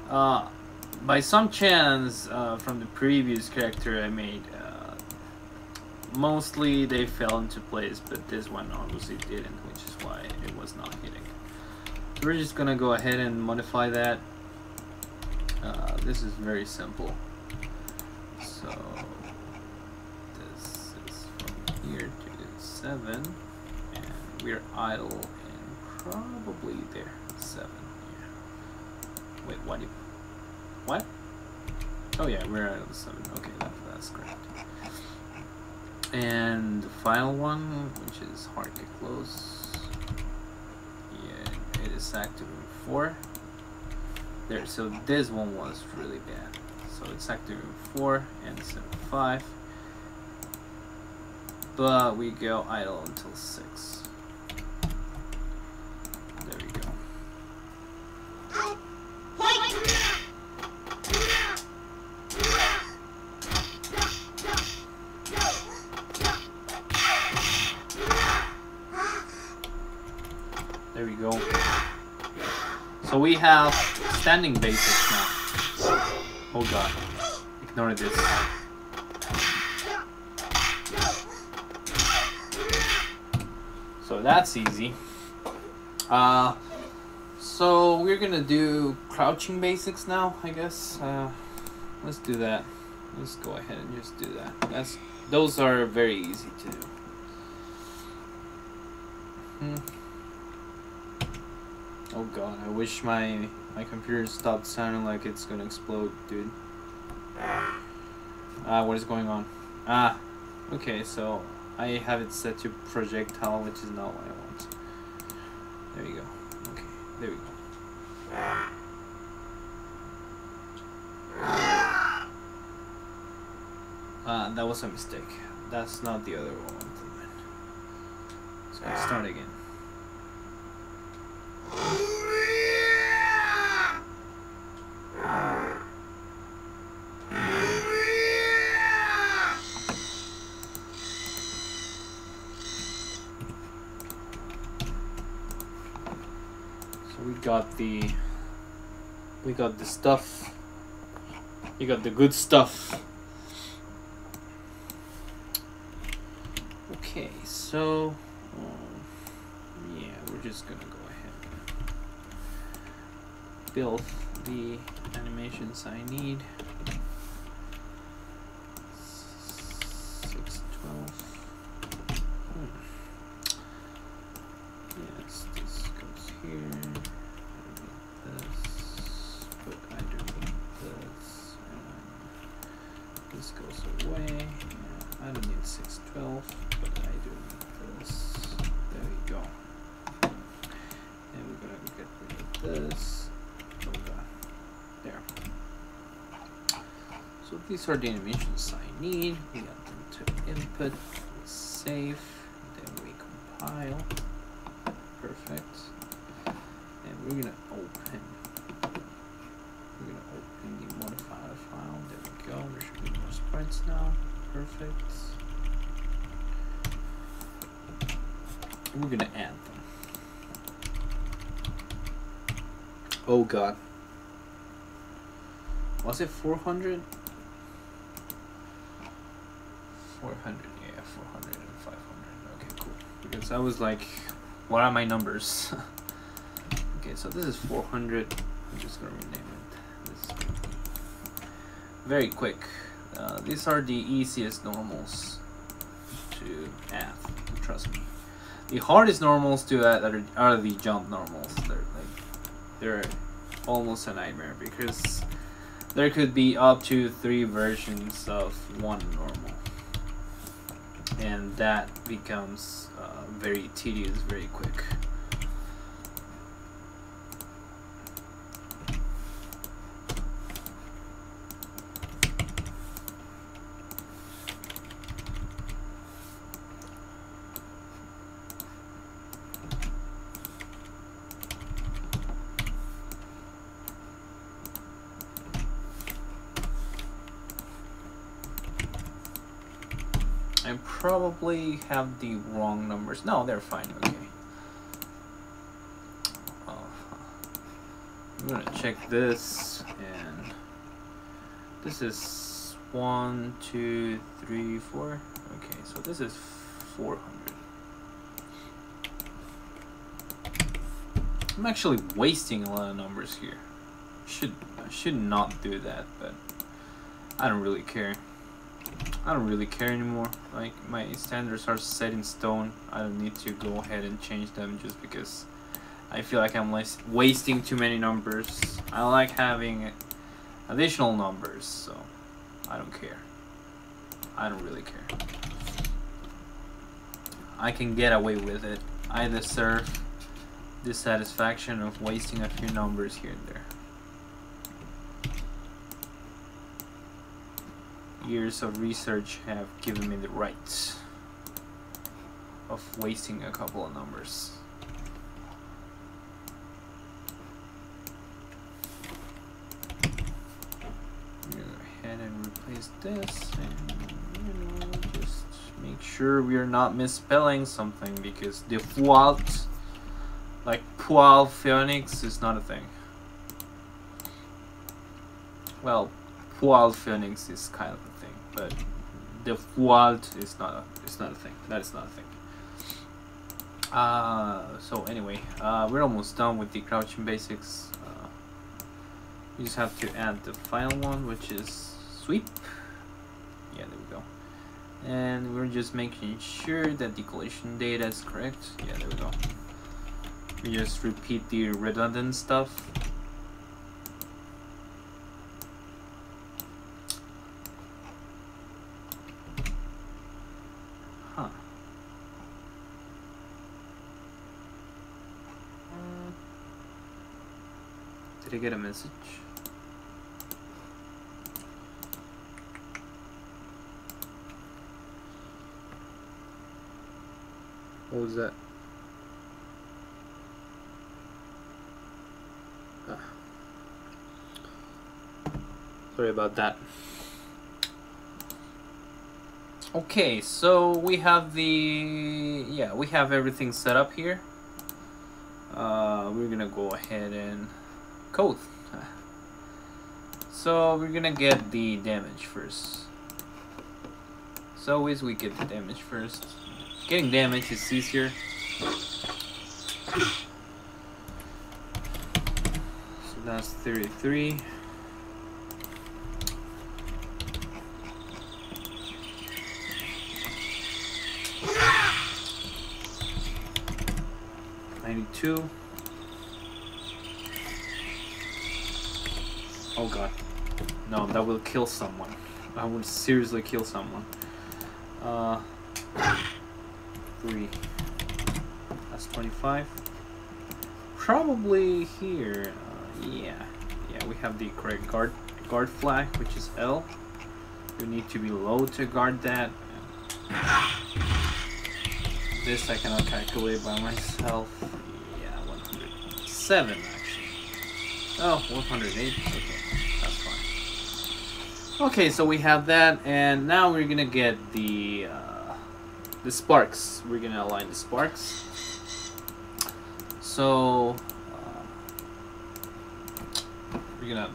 by some chance from the previous character I made, mostly they fell into place, but this one obviously didn't, which is why it was not hitting. So we're just gonna go ahead and modify that. This is very simple. So this is from here to 7, and we're idle and probably there 7. Yeah. Wait, what? Oh yeah, we're idle 7. Okay, that's correct. And the final one, which is hard to close. Yeah, it is active in 4. There, so this one was really bad. So it's active in 4 and it's in 5. But we go idle until 6. There we go. There we go. So we have standing basics now. Oh god. Ignore this. So that's easy. So we're gonna do crouching basics now, I guess. Let's do that. Let's go ahead and just do that. Those are very easy to do. Oh god, I wish my computer stopped sounding like it's gonna explode, dude. What is going on? Okay, so I have it set to projectile, which is not what I want. There you go. Okay, there we go. That was a mistake. That's not the other one. So let's start again. We got the stuff. We got the good stuff. Okay, so yeah, we're just gonna go ahead and build the animations I need. 612. Yes, this goes here. This goes away. I don't need 612, but I do need this. There we go. And we're gonna get rid of this. Oh god. There. So these are the animations I need. We got them to input, we save, then we compile. Perfect. And we're gonna open. We're gonna open the modifier file. There we go. There should be more sprites now. Perfect. And we're gonna add them. Oh god. Was it 400? 400, yeah, 400 and 500. Okay, cool. Because I was like, what are my numbers? Okay, so this is 400. I'm just gonna rename it. This is gonna be very quick. These are the easiest normals to add. Trust me. The hardest normals to add are the jump normals. They're almost a nightmare because there could be up to 3 versions of one normal, and that becomes very tedious very quick. I probably have the wrong numbers. No, they're fine. Okay. I'm gonna check this, and this is 1, 2, 3, 4. Okay, so this is 400. I'm actually wasting a lot of numbers here. I should not do that, but I don't really care. I don't really care anymore. Like, my standards are set in stone. I don't need to go ahead and change them just because I feel like I'm wasting too many numbers. I like having additional numbers, so I don't care. I don't really care. I can get away with it. I deserve the satisfaction of wasting a few numbers here and there. Years of research have given me the right of wasting a couple of numbers. I'm gonna go ahead and replace this, and just make sure we are not misspelling something, because the fault, like Poil Phoenix, is not a thing. Well, Poil Phoenix is kind of a thing, but the fault is not a thing. That is not a thing. So anyway, we're almost done with the crouching basics. We just have to add the final one, which is sweep. Yeah, there we go. And we're just making sure that the collision data is correct. Yeah, there we go. We just repeat the redundant stuff. Did I get a message? What was that? Sorry about that. Okay, so we have we have everything set up here. We're gonna go ahead and code. So we're gonna get the damage first. So always we get the damage first. Getting damage is easier. So that's 33. Oh god. No, that will kill someone. I would seriously kill someone. 3. That's 25. Probably here. Yeah, we have the correct guard flag, which is L. You need to be low to guard that. This I cannot calculate by myself. Yeah, 107 actually. Oh, 108. Okay, that's fine. Okay, so we have that, and now we're gonna get the sparks. We're gonna align the sparks. So we're gonna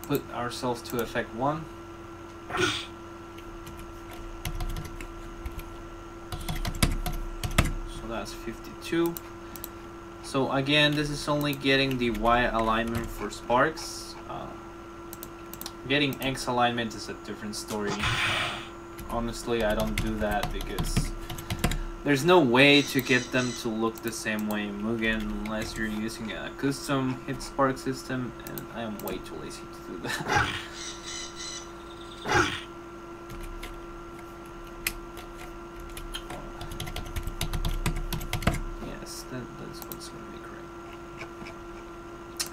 put ourselves to effect 1. So that's 52. So again, this is only getting the Y alignment for sparks. Getting X alignment is a different story. Honestly, I don't do that because there's no way to get them to look the same way in Mugen unless you're using a custom hit spark system, and I am way too lazy to do that. Yes, that's what's going to be correct.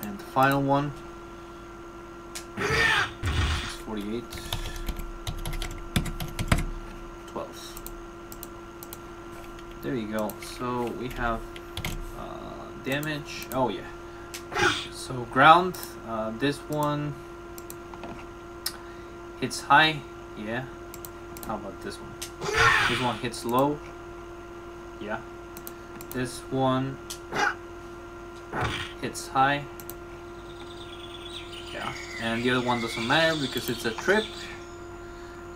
And the final one, 648, 12. There you go. So we have damage. Oh yeah. So ground. This one hits high. Yeah. How about this one? This one hits low. Yeah. This one hits high. Yeah. And the other one doesn't matter because it's a trip.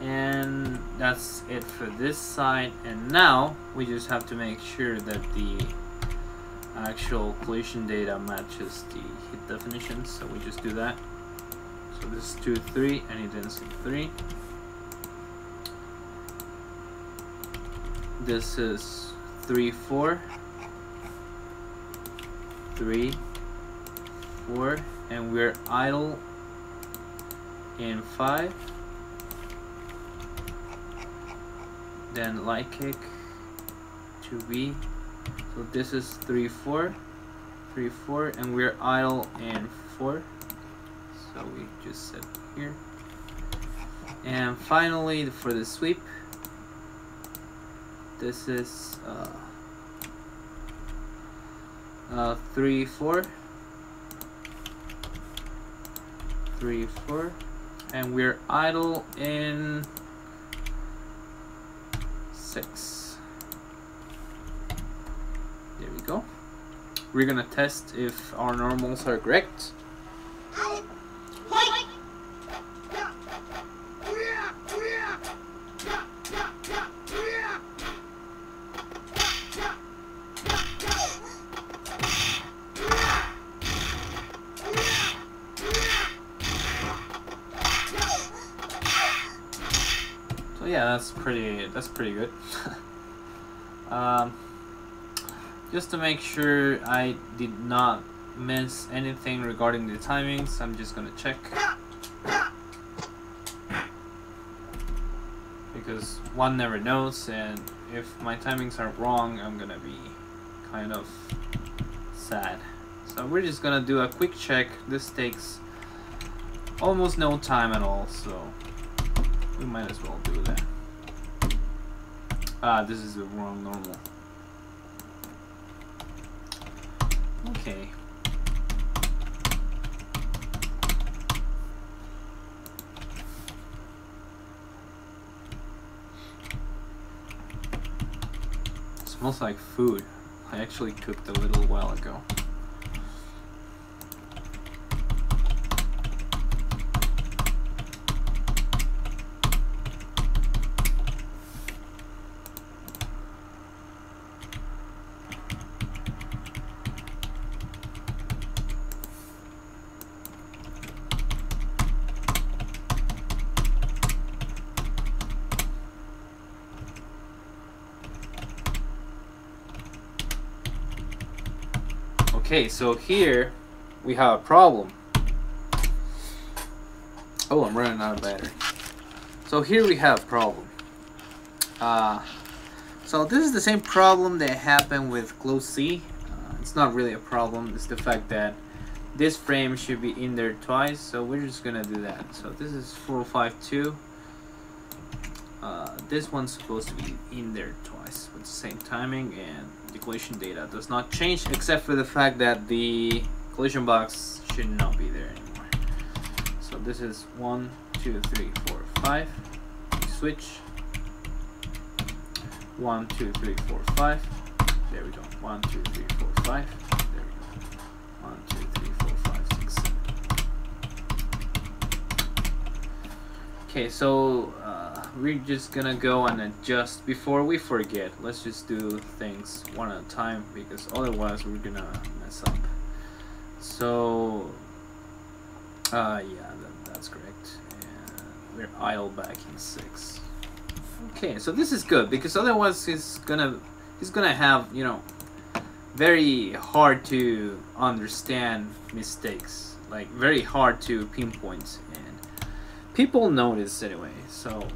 And that's it for this side. And now we just have to make sure that the actual collision data matches the hit definition. So we just do that. So this is 2-3 and it ends in 3. This is 3-4, 3-4, and we're idle in 5. Then light kick 2B. So this is 3-4, 3-4, and we're idle in 4. So we just set here. And finally, for the sweep, this is 3-4, 3-4, and we're idle in 6. There we go. We're gonna test if our normals are correct. So yeah, that's pretty good. Just to make sure I did not miss anything regarding the timings, I'm just gonna check, because one never knows, and if my timings are wrong, I'm gonna be kind of sad. So we're just gonna do a quick check. This takes almost no time at all, so we might as well do that. This is the wrong normal. Okay. It smells like food. I actually cooked a little while ago. Okay, so here we have a problem. Oh, I'm running out of battery. So here we have a problem. So this is the same problem that happened with close C. It's not really a problem. It's the fact that this frame should be in there twice. So we're just gonna do that. So this is 452. This one's supposed to be in there twice with the same timing, and the collision data does not change except for the fact that the collision box should not be there anymore. So this is 1, 2, 3, 4, 5. Switch. 1, 2, 3, 4, 5. There we go. 1, 2, 3, 4, 5. There we go. 1, 2, 3, 4, 5, 6, 7. Okay, so we're just gonna go and adjust before we forget. Let's just do things one at a time, because otherwise we're gonna mess up. So yeah, that's correct. And we're idle back in 6. Okay, so this is good, because otherwise it's gonna he's gonna have, you know, very hard to understand mistakes, like very hard to pinpoint, and people notice anyway. So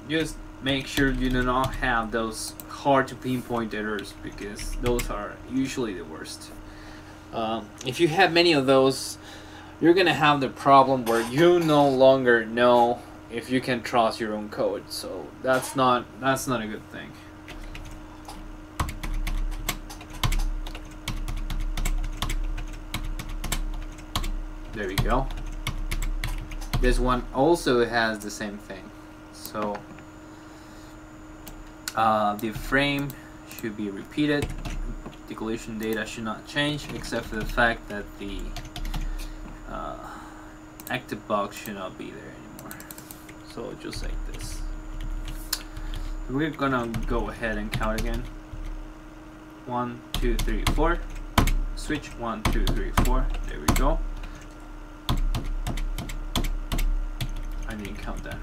just make sure you do not have those hard to pinpoint errors, because those are usually the worst. If you have many of those, you're gonna have the problem where you no longer know if you can trust your own code. So that's not a good thing. There we go. This one also has the same thing. So the frame should be repeated. The collision data should not change, except for the fact that the active box should not be there anymore. So just like this. We're gonna go ahead and count again. 1, 2, 3, 4. Switch 1, 2, 3, 4. There we go. I didn't count that.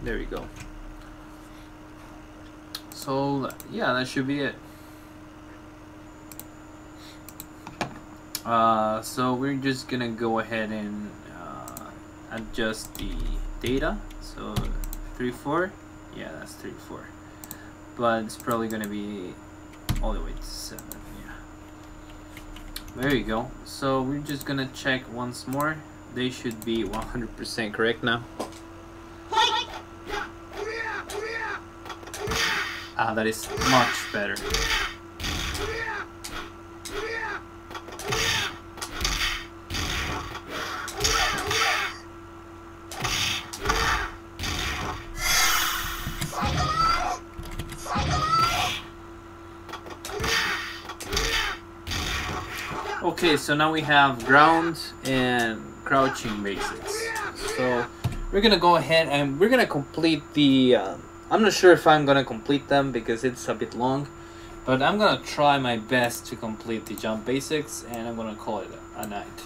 There we go. So yeah, that should be it. So we're just gonna go ahead and adjust the data. So 3, 4. Yeah, that's 3, 4. But it's probably gonna be all the way to 7. Yeah. There you go. So we're just gonna check once more. They should be 100% correct now. Ah, that is much better. Okay, so now we have ground and crouching basics. So we're gonna go ahead and we're gonna complete the I'm not sure if I'm gonna complete them because it's a bit long, but I'm gonna try my best to complete the jump basics, and I'm gonna call it a night.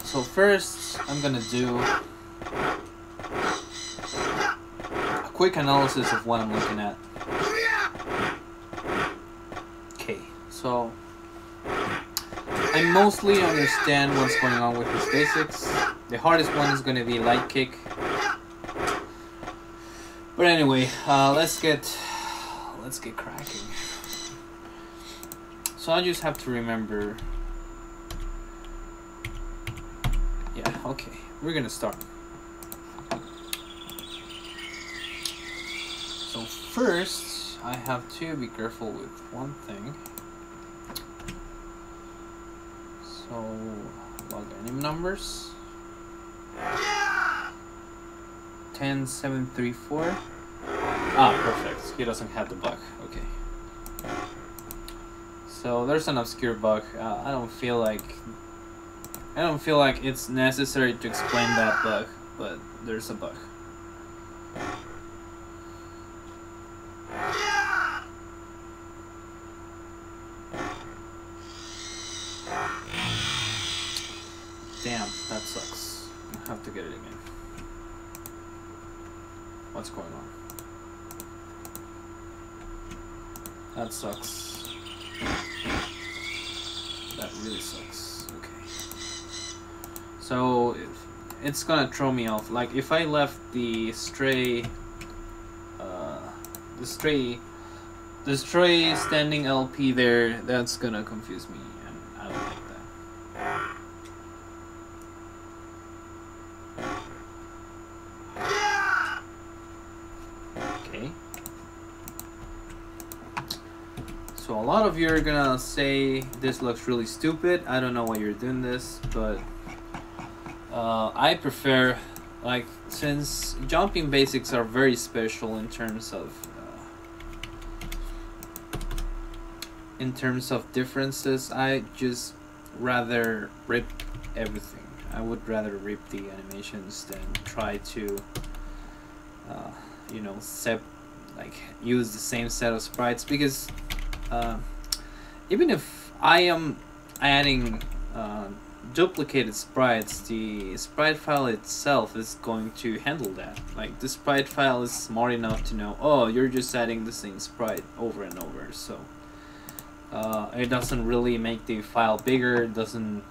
So first I'm gonna do a quick analysis of what I'm looking at. Okay, so I mostly understand what's going on with these basics. The hardest one is gonna be light kick. But anyway, let's get cracking. So I just have to remember. Yeah, okay, we're gonna start. So first, I have to be careful with one thing. So log enemy numbers. 10734. Ah, perfect. He doesn't have the bug. Okay. So there's an obscure bug. I don't feel like it's necessary to explain that bug, but there's a bug. Damn, that sucks. I have to get it again. What's going on? That sucks. That really sucks. Okay. So it's gonna throw me off. Like if I left the stray standing LP there, that's gonna confuse me, and I don't like that. Okay. So a lot of you are gonna say this looks really stupid. I don't know why you're doing this, but I prefer, like, since jumping basics are very special in terms of differences, I just rather rip everything. I would rather rip the animations than try to you know, use the same set of sprites, because even if I am adding duplicated sprites, the sprite file itself is going to handle that. Like, the sprite file is smart enough to know, oh, you're just adding the same sprite over and over, so it doesn't really make the file bigger, it doesn't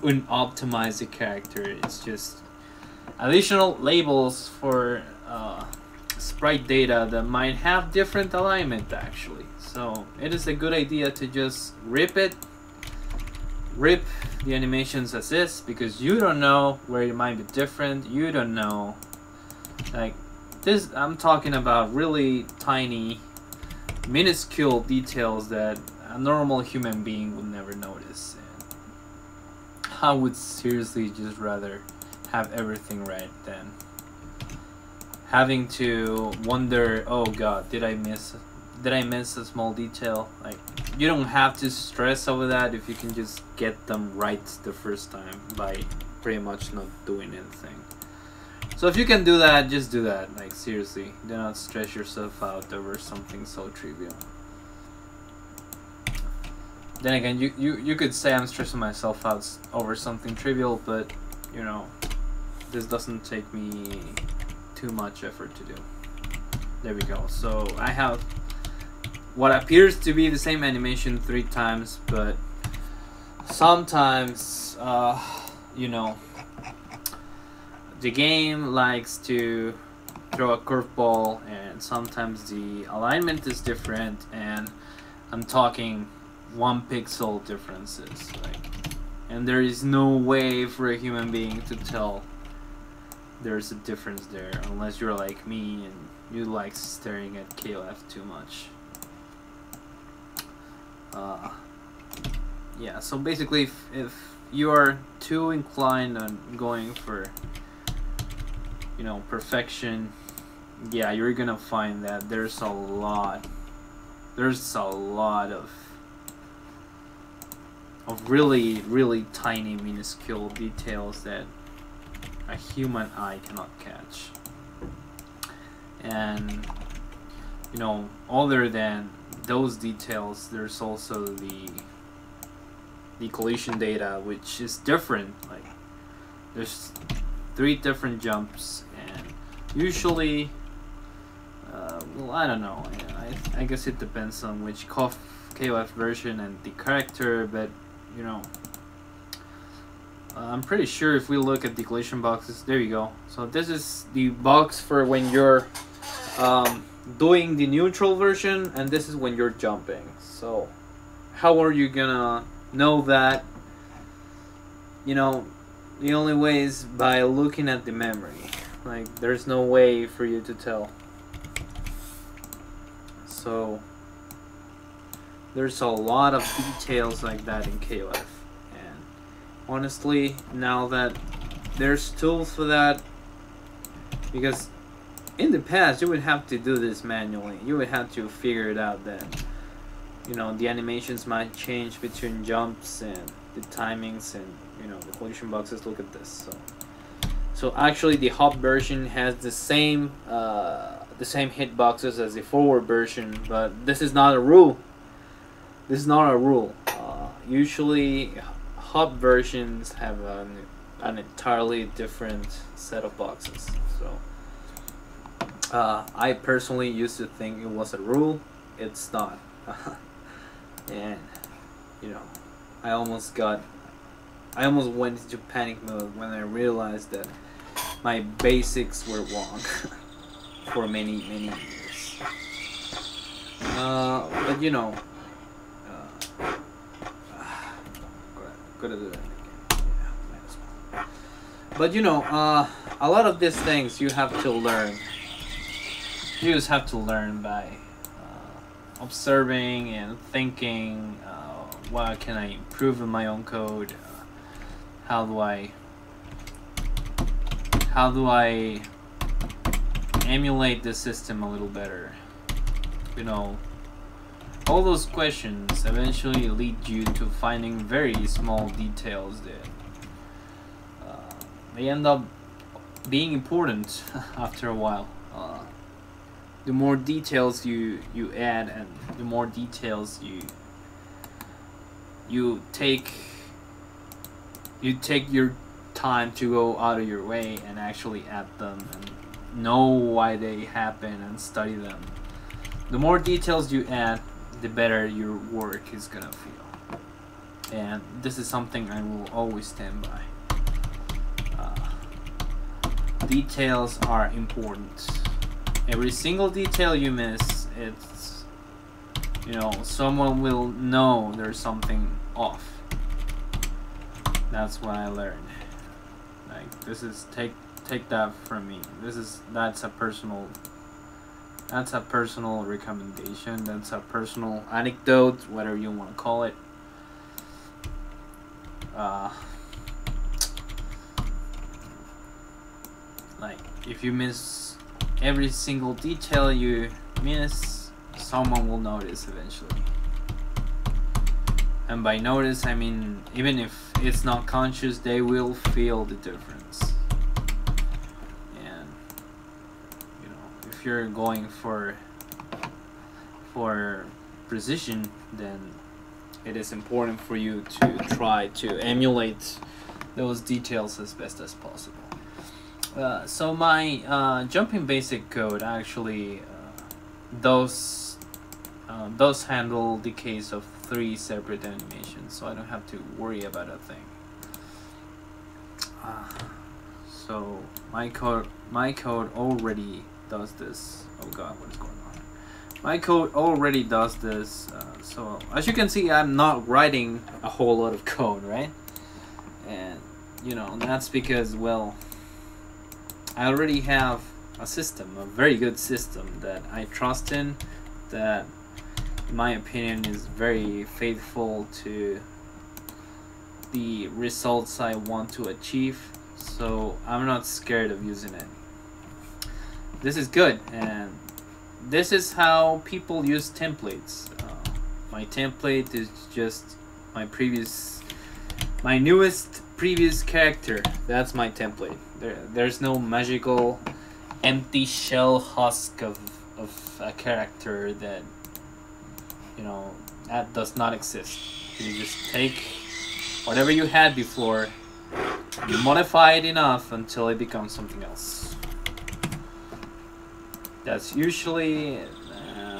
optimize the character, it's just additional labels for sprite data that might have different alignment actually. So it is a good idea to just rip the animations as is, because you don't know where it might be different. You don't know, like this, I'm talking about really tiny minuscule details that a normal human being would never notice, and I would seriously just rather have everything right than having to wonder, oh god, did I miss a small detail? Like, you don't have to stress over that if you can just get them right the first time by pretty much not doing anything. So if you can do that, just do that. Like, seriously, do not stress yourself out over something so trivial. Then again, you could say I'm stressing myself out over something trivial, but you know, this doesn't take me too much effort to do. There we go. So I have what appears to be the same animation 3 times, but sometimes you know, the game likes to throw a curveball, and sometimes the alignment is different, and I'm talking 1 pixel differences, like, and there is no way for a human being to tell there's a difference there unless you're like me and you like staring at KOF too much. Yeah, so basically if you are too inclined on going for, you know, perfection, yeah, you're gonna find that there's a lot of really tiny minuscule details that a human eye cannot catch. And you know, other than those details, there's also the collision data, which is different. Like, there's 3 different jumps, and usually well, I don't know, I guess it depends on which KOF version and the character, but you know, I'm pretty sure if we look at the collision boxes, there you go. So this is the box for when you're doing the neutral version, and this is when you're jumping. So how are you gonna know that? You know, the only way is by looking at the memory. Like, there's no way for you to tell. So there's a lot of details like that in KOF, and honestly, now that there's tools for that, because in the past you would have to do this manually. You would have to figure it out that, you know, the animations might change between jumps and the timings and, you know, the collision boxes. Look at this. So actually the hop version has the same hitboxes as the forward version, but this is not a rule. This is not a rule. Usually hop versions have an entirely different set of boxes. So I personally used to think it was a rule. It's not. And you know, I almost went into panic mode when I realized that my basics were wrong for many years. But you know, gotta do that again. Yeah, might as well. But you know, a lot of these things you have to learn. You just have to learn by observing and thinking. What can I improve in my own code? How do I emulate the system a little better? You know, all those questions eventually lead you to finding very small details that they end up being important after a while. The more details you add, and the more details you take your time to go out of your way and actually add them and know why they happen and study them. The more details you add, the better your work is gonna feel. And this is something I will always stand by. Details are important. Every single detail you miss, it's, you know, someone will know there's something off. That's what I learned. Like, this is, take that from me. That's a personal recommendation. That's a personal anecdote, whatever you want to call it. Like, if you miss every single detail you miss, someone will notice eventually. And by notice, I mean, even if it's not conscious, they will feel the difference. And, you know, if you're going for precision, then it is important for you to try to emulate those details as best as possible. So my jumping basic code actually does handle the case of 3 separate animations, so I don't have to worry about a thing. So my code already does this. Oh god, what is going on? My code already does this. So as you can see, I'm not writing a whole lot of code, right? And you know, that's because, well, I already have a system, a very good system that I trust in, that in my opinion is very faithful to the results I want to achieve, so I'm not scared of using it. This is good, and this is how people use templates. My template is just my newest previous character. That's my template. There's no magical empty shell husk of a character that, you know, that does not exist. You just take whatever you had before, you modify it enough until it becomes something else. That's usually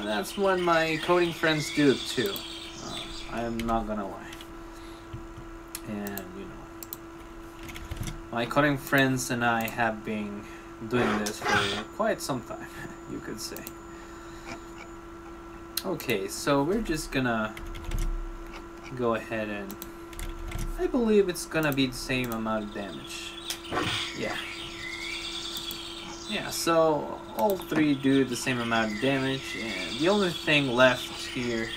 that's what my coding friends do too. I'm not gonna lie. And you know, my coding friends and I have been doing this for quite some time, you could say. Okay, so we're just gonna go ahead and I believe it's gonna be the same amount of damage. Yeah, so all 3 do the same amount of damage, and the only thing left here,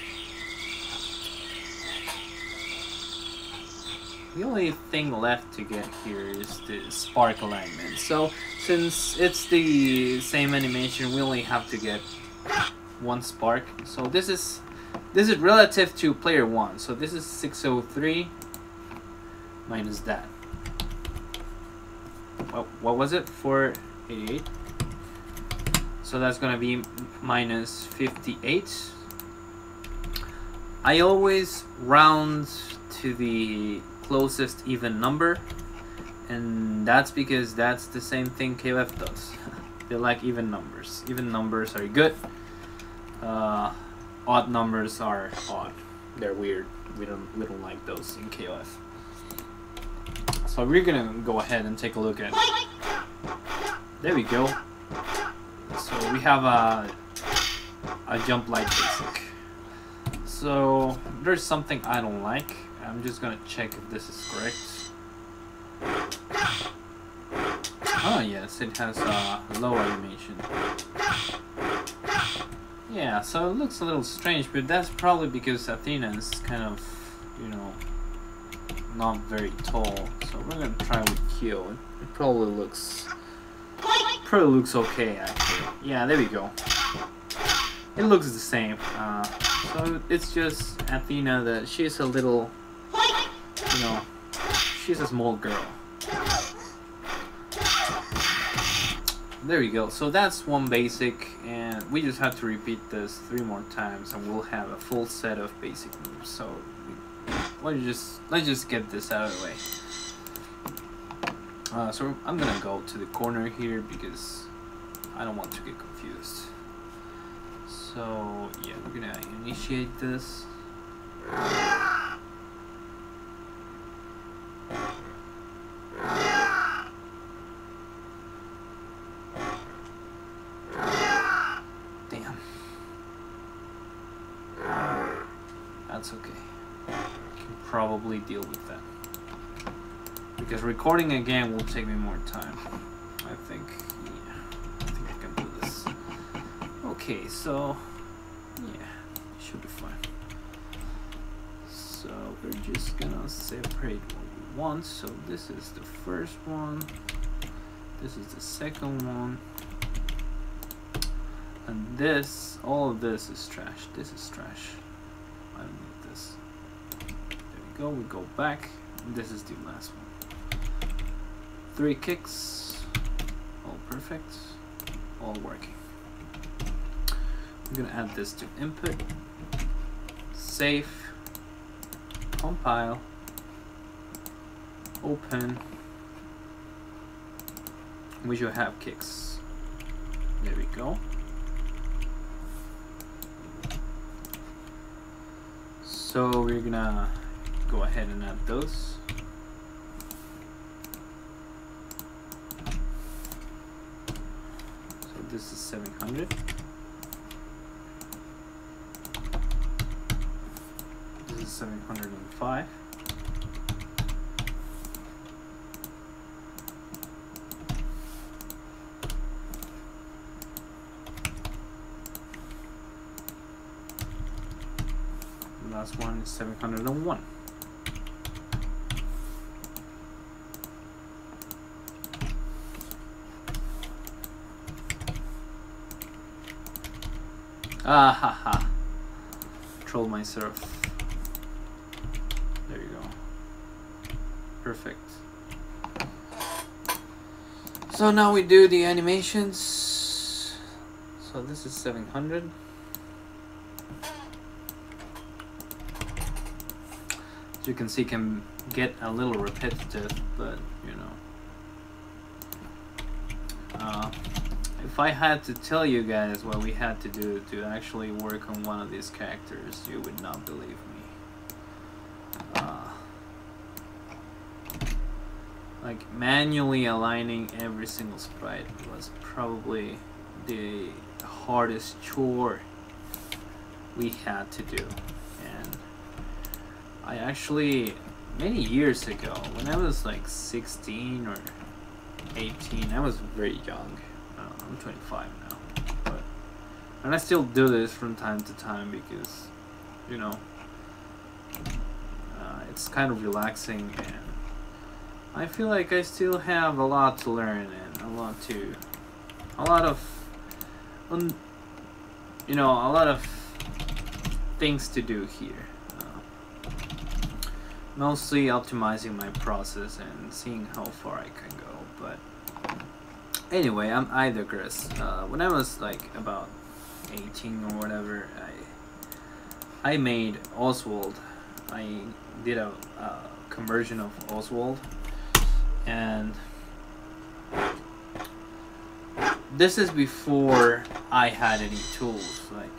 to get here is the spark alignment. So since it's the same animation, we only have to get 1 spark. So this is relative to player 1. So this is 603 minus that. Well, what was it? 488. So that's gonna be minus 58. I always round to the closest even number, and that's because that's the same thing KOF does. They like even numbers. Even numbers are good. Odd numbers are odd. They're weird. We don't like those in KOF. So we're gonna go ahead and take a look at. There we go. So we have a jump light basic. So there's something I don't like. I'm just gonna check if this is correct. Oh yes, it has a low animation. Yeah, so it looks a little strange, but that's probably because Athena is kind of, you know, not very tall. So we're gonna try with Kyo. It probably looks okay actually. Yeah, there we go. It looks the same. So it's just Athena that she's a little, you know, she's a small girl. There we go. So that's 1 basic, and we just have to repeat this 3 more times, and we'll have a full set of basic moves. So let's just get this out of the way. So I'm gonna go to the corner here because I don't want to get confused. So yeah, we're gonna initiate this. Damn. That's okay. Can probably deal with that. Because recording again will take me more time. I think, yeah, I think I can do this. Okay, so, yeah, it should be fine. So we're just gonna separate what we want. So this is the first one. This is the second one. And this, all of this is trash. This is trash. I don't need this. There we go, we go back. And this is the last one. 3 kicks, all perfect, all working. I'm gonna add this to input, save, compile, open. We should have kicks. There we go. So we're gonna go ahead and add those. This is 700. This is 705. The last one is 701. Ah ha ha. Trolled myself. There you go. Perfect. So now we do the animations. So this is 700. As you can see, can get a little repetitive, but you know. If I had to tell you guys what we had to do to actually work on one of these characters, you would not believe me. Like manually aligning every single sprite was probably the hardest chore we had to do. And I actually, many years ago, when I was like 16 or 18, I was very young. I'm 25 now, and I still do this from time to time because, you know, it's kind of relaxing, and I feel like I still have a lot to learn and a lot of things to do here. Mostly optimizing my process and seeing how far I can go, but. Anyway, I digress. When I was like about 18 or whatever, I made Oswald. I did a conversion of Oswald, and this is before I had any tools. Like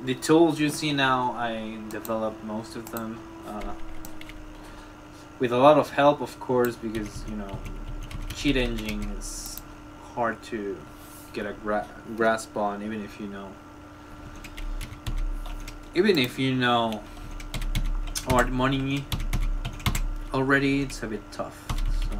the tools you see now, I developed most of them with a lot of help, of course, because you know, cheat engine is hard to get a grasp on, even if you know hard money already. It's a bit tough, so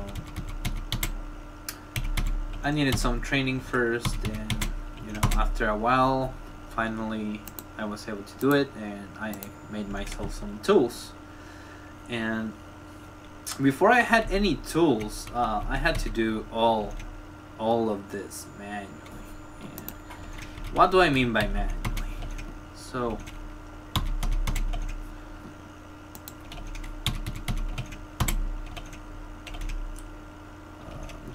I needed some training first, and you know, after a while, finally I was able to do it, and I made myself some tools. And before I had any tools, I had to do all of this manually. And what do I mean by manually? So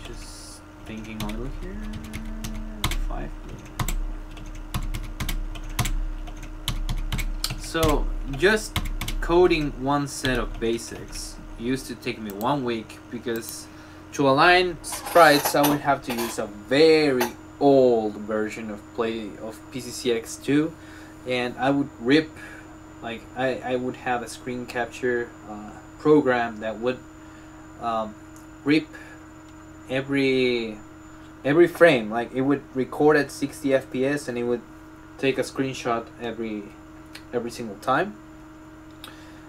just thinking a little here. 5. So just coding one set of basics used to take me 1 week, because to align sprites I would have to use a very old version of PCCX2, and I would rip, like I would have a screen capture program that would rip every frame. Like it would record at 60 FPS and it would take a screenshot every single time,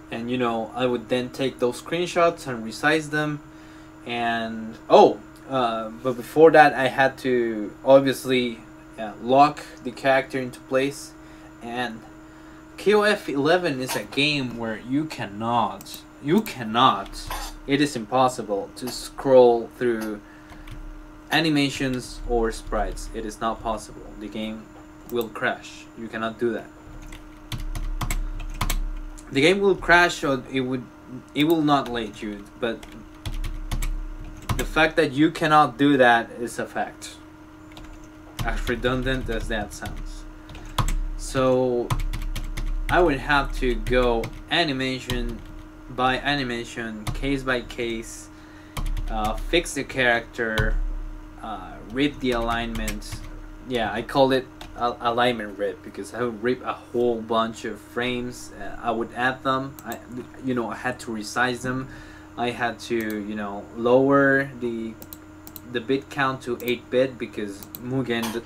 and you know, I would then take those screenshots and resize them. And but before that I had to obviously lock the character into place. And KOF 11 is a game where you cannot, it is impossible to scroll through animations or sprites. It is not possible. The game will crash. You cannot do that. The game will crash, or it will not let you, but the fact that you cannot do that is a fact, as redundant as that sounds. So I would have to go animation by animation, case by case, fix the character, rip the alignment. Yeah, I call it alignment rip because I would rip a whole bunch of frames. I would add them. I had to resize them. I had to, lower the bit count to 8-bit because MUGEN,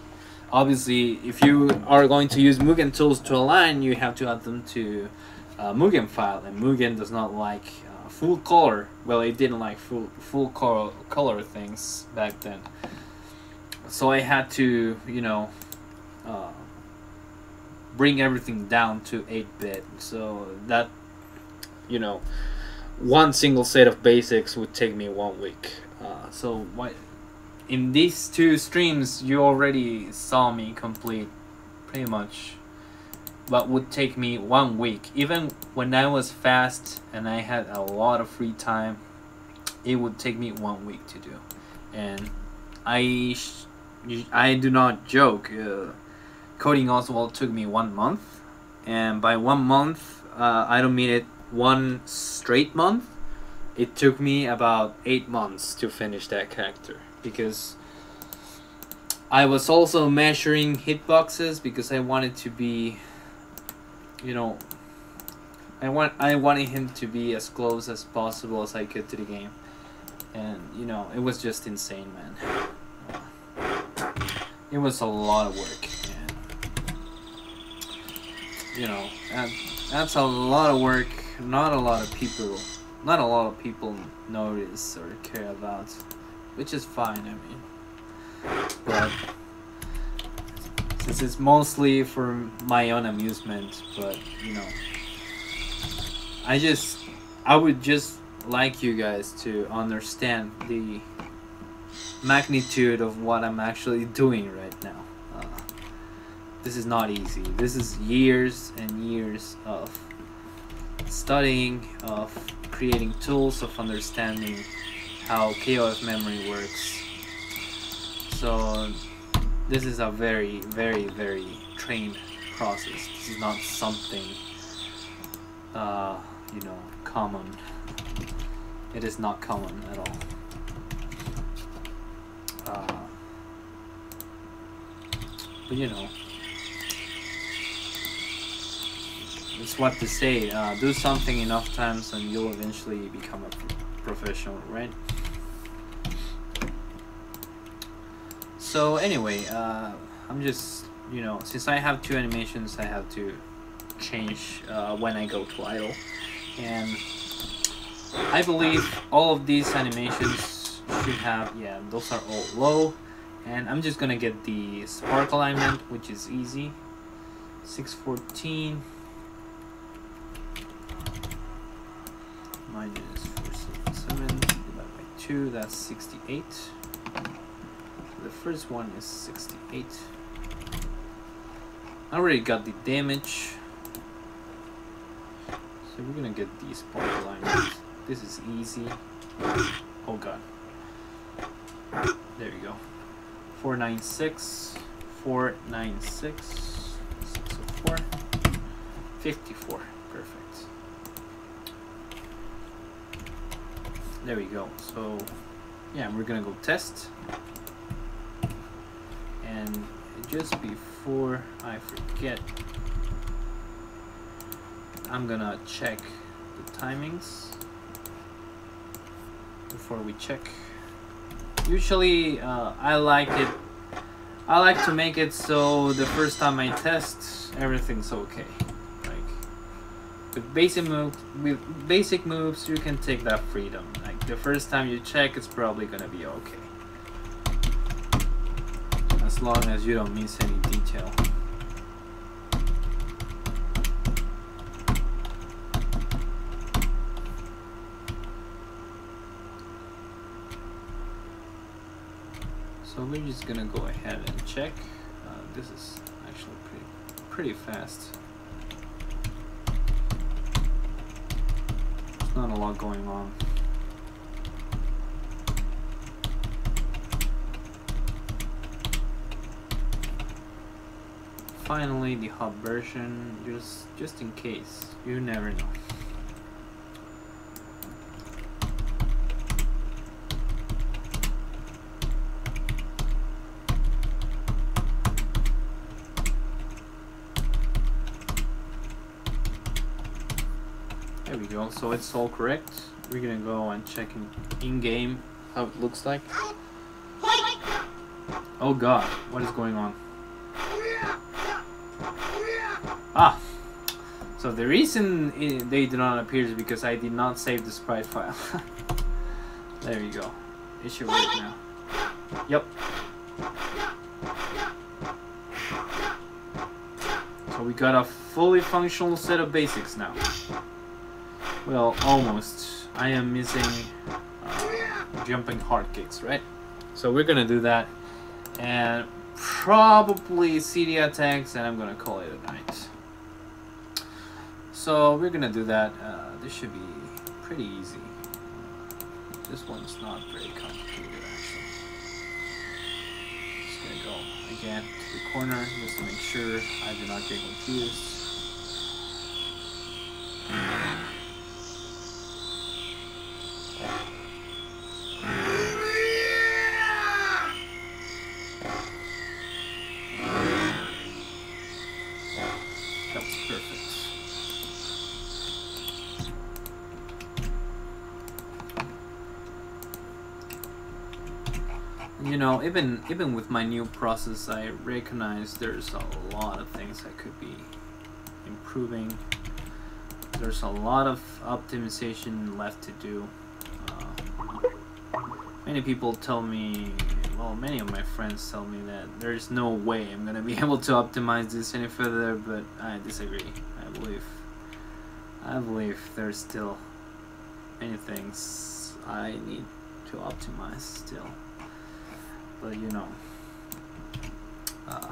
obviously, if you are going to use MUGEN tools to align, you have to add them to a MUGEN file, and MUGEN does not like full color. Well, it didn't like full color things back then. So I had to, bring everything down to 8-bit. So that, one single set of basics would take me 1 week. So in these 2 streams you already saw me complete pretty much what would take me 1 week. Even when I was fast and I had a lot of free time, it would take me 1 week to do. And I do not joke. Coding Oswald took me 1 month, and by 1 month I don't mean it 1 straight month. It took me about 8 months to finish that character, because I was also measuring hitboxes, because I wanted to be, I wanted him to be as close as possible as I could to the game. And it was just insane, man. It was a lot of work, and that's a lot of work. Not a lot of people notice or care about, which is fine. I mean, but since it's mostly for my own amusement, but I would just like you guys to understand the magnitude of what I'm actually doing right now. This is not easy. This is years and years of studying, of creating tools, of understanding how KOF memory works. So this is a very, very, very trained process. This is not something common. It is not common at all. But it's what to say. Do something enough times and you'll eventually become a professional, right? So anyway, I'm just, since I have 2 animations, I have to change when I go to idle. And I believe all of these animations should have, those are all low. And I'm just gonna get the spark alignment, which is easy. 614 minus 477 divided by 2, that's 68. The first one is 68. I already got the damage, so we're gonna get the spark alignment. This is easy. Oh god. There you go. 496, 496, 604, 54. Perfect. There we go. So yeah, we're gonna go test. And just before I forget, I'm gonna check the timings before we check. Usually I like to make it so the first time I test, everything's okay. Like with basic moves, you can take that freedom. Like the first time you check, it's probably gonna be okay, as long as you don't miss any detail. So we're just gonna go ahead and check. This is actually pretty fast. There's not a lot going on. Finally, the hub version, just in case. You never know. There we go, so it's all correct. We're gonna go and check in game how it looks like. Oh god, what is going on? Ah, so the reason they do not appear is because I did not save the sprite file. There you go. It should work now. Yep. So we got a fully functional set of basics now. Well, almost. I am missing jumping hard kicks, right? So we're gonna do that, and probably CD attacks, and I'm gonna call it a night. So we're gonna do that. This should be pretty easy. This one's not very complicated, actually. Just gonna go again to the corner just to make sure I do not get confused. You know, even with my new process, I recognize there's a lot of things I could be improving. There's a lot of optimization left to do. Many people tell me, well, many of my friends tell me that there's no way I'm gonna be able to optimize this any further, but I disagree. I believe there's still many things I need to optimize still. But you know, I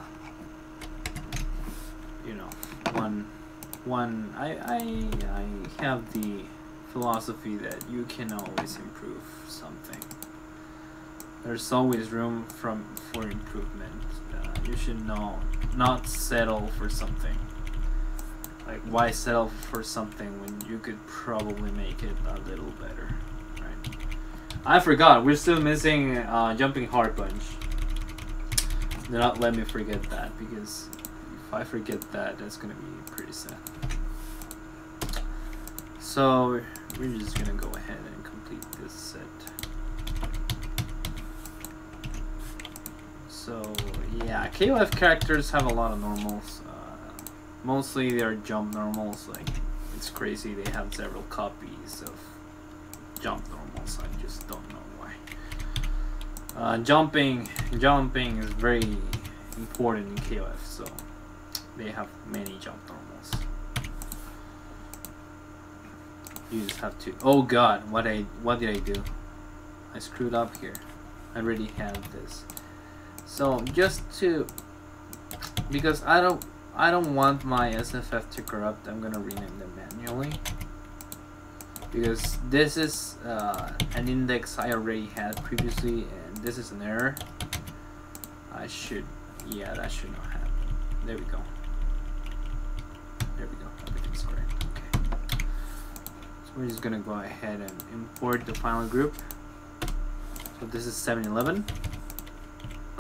have the philosophy that you can always improve something. There's always room for improvement. You should not settle for something. Like, why settle for something when you could probably make it a little better, right? I forgot, we're still missing jumping hard punch. Do not let me forget that, because if I forget that, that's gonna be pretty sad. So we're just gonna go ahead and complete this set. So yeah, KOF characters have a lot of normals. Mostly they're jump normals. Like, it's crazy, they have several copies of jump normals. I just don't know why. Jumping is very important in KOF, so they have many jump normals. You just have to. Oh god, what did I do? I screwed up here. I already had this. So just to, because I don't want my SFF to corrupt, I'm gonna rename them manually. Because this is an index I already had previously, and this is an error. That should not happen. There we go. There we go. Everything's correct. Okay. So we're just gonna go ahead and import the final group. So this is 7-Eleven,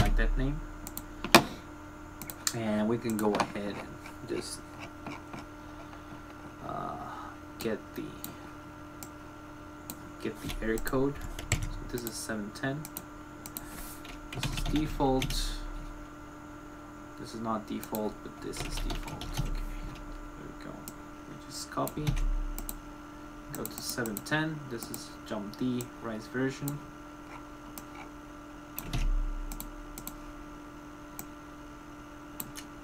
like that name, and we can go ahead and just get the area code. So this is 710. This is default. This is not default, but this is default. Okay, there we go. We just copy. Go to 710. This is jump D rise version.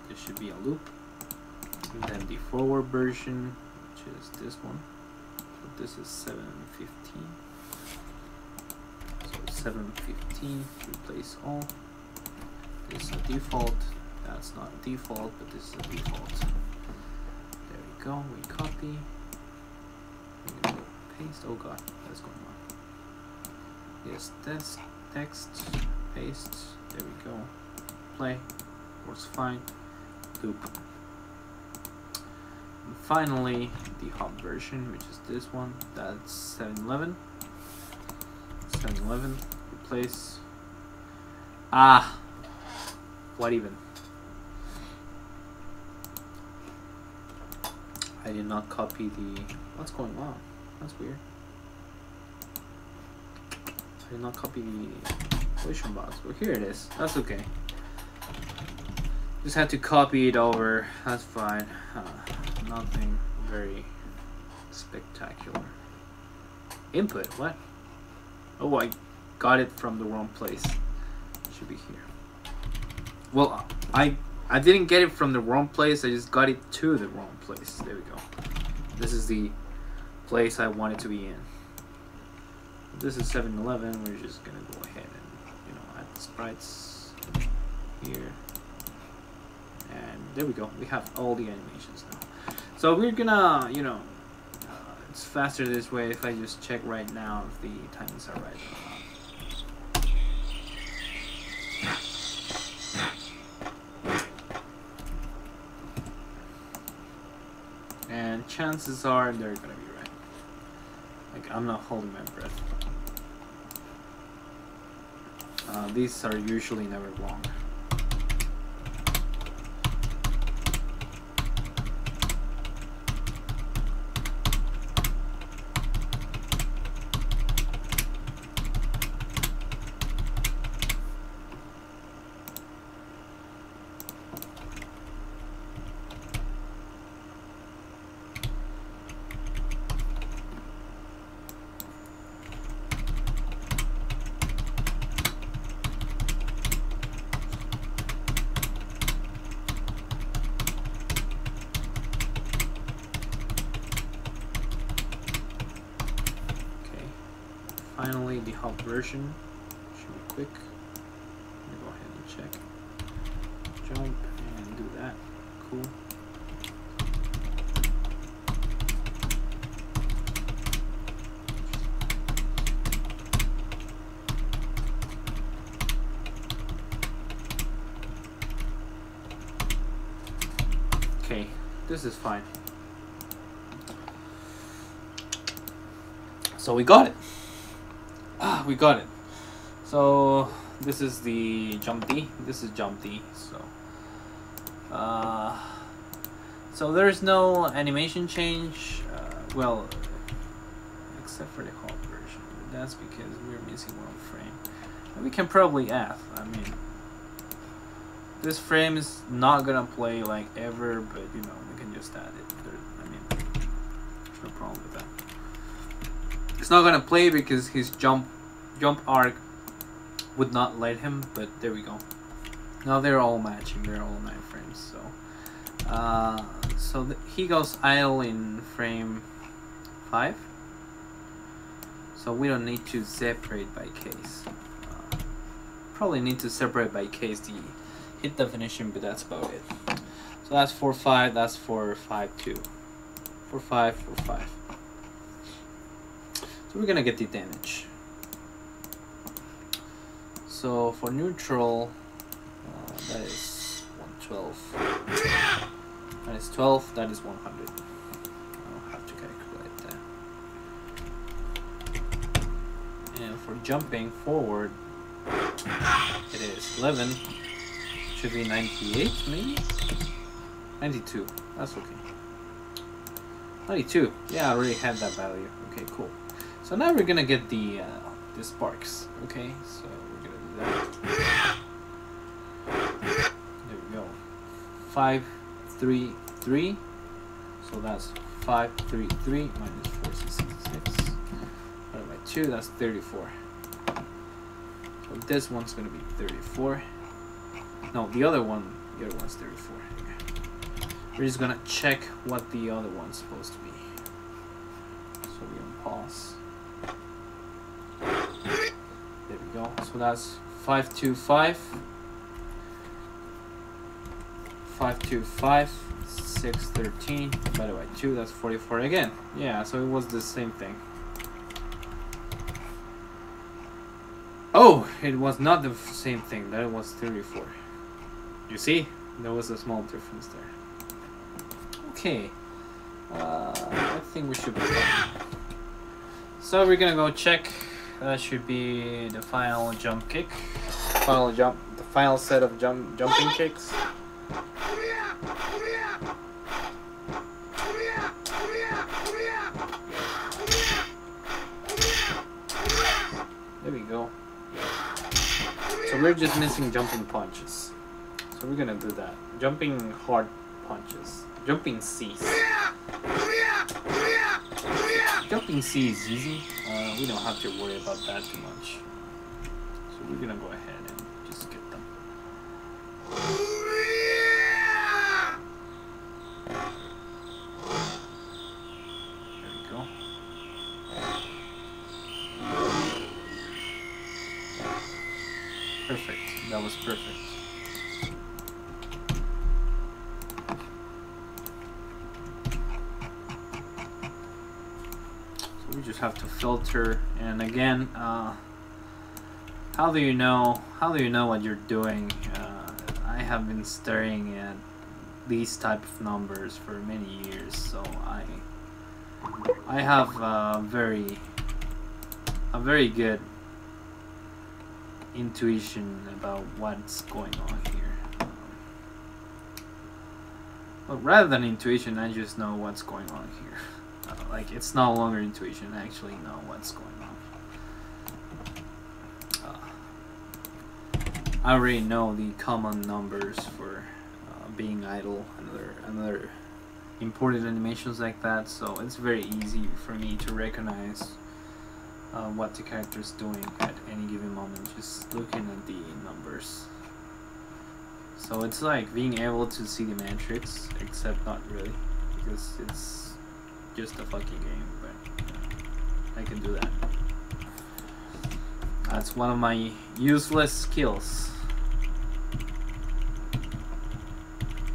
This should be a loop. And then the forward version, which is this one. So this is 715. So 715, replace all. This is a default. That's not a default, but this is a default. There we go. We copy. Paste. Oh god, what's going on? Yes, this text, paste. There we go. Play. Works fine. Loop. And finally, the hub version, which is this one. That's 711. 711. Replace. Ah! What even? I did not copy the... What's going on? That's weird. I did not copy the collision box. Well, here it is. That's okay. Just had to copy it over. That's fine. Nothing very spectacular. Input? What? Oh, I got it from the wrong place. It should be here. Well, I didn't get it from the wrong place. I just got it to the wrong place. There we go. This is the place I want it to be in. This is 7-Eleven. We're just gonna go ahead and add the sprites here, and there we go. We have all the animations now. So we're gonna it's faster this way if I just check right now if the timings are right. And chances are they're gonna be right. Like, I'm not holding my breath. These are usually never wrong. Finally, the hub version should be quick. Let me go ahead and check. Jump and do that. Cool. Okay, this is fine. So we got it. We got it. So this is the jump D. This is jump D. So there's no animation change. Well, except for the hub version. That's because we're missing one frame. And we can probably add. I mean, this frame is not gonna play like ever, but we can just add it. I mean, there's no problem with that. It's not gonna play because his jump arc would not let him, but there we go. Now they're all matching. They're all 9 frames. So he goes idle in frame 5. So we don't need to separate by case. Probably need to separate by case the hit definition, but that's about it. So that's 4-5. That's 4-5-2. 4-5, 4-5. So we're gonna get the damage. So for neutral, that is 112. That is 12. That is 100. I'll have to calculate that. for jumping forward, it is 11. Should be 98, maybe? 92. That's okay. 92. Yeah, I already had that value. Okay, cool. So now we're gonna get the sparks. Okay, so we're gonna do that. There we go. 5, 3, 3. So that's 5, 3, 3 minus 4, 6, 6. Divided by 2, that's 34. So this one's gonna be 34. No, the other one's 34. Okay. We're just gonna check what the other one's supposed to be. So we're gonna pause. There we go. So that's 525. 525. 613 divided by 2, that's 44 again. Yeah, so it was the same thing. Oh, it was not the same thing. That was 34. You see? There was a small difference there. Okay. I think we should be done. So we're gonna go check. That should be the final jump kick. The final set of jumping kicks. There we go. So we're just missing jumping punches. So we're gonna do that. Jumping hard punches. Jumping C's. Jumping C is easy. We don't have to worry about that too much. So we're gonna go ahead and just get them. There we go. Perfect. That was perfect. So we just have to filter, and again, how do you know what you're doing? I have been staring at these type of numbers for many years, so I have a very good intuition about what's going on here. But rather than intuition, I just know what's going on here. Like, it's no longer intuition, I actually know what's going on. I already know the common numbers for being idle and other important animations like that, so it's very easy for me to recognize what the character is doing at any given moment, just looking at the numbers. So it's like being able to see the matrix, except not really, because it's just a fucking game, but I can do that. That's one of my useless skills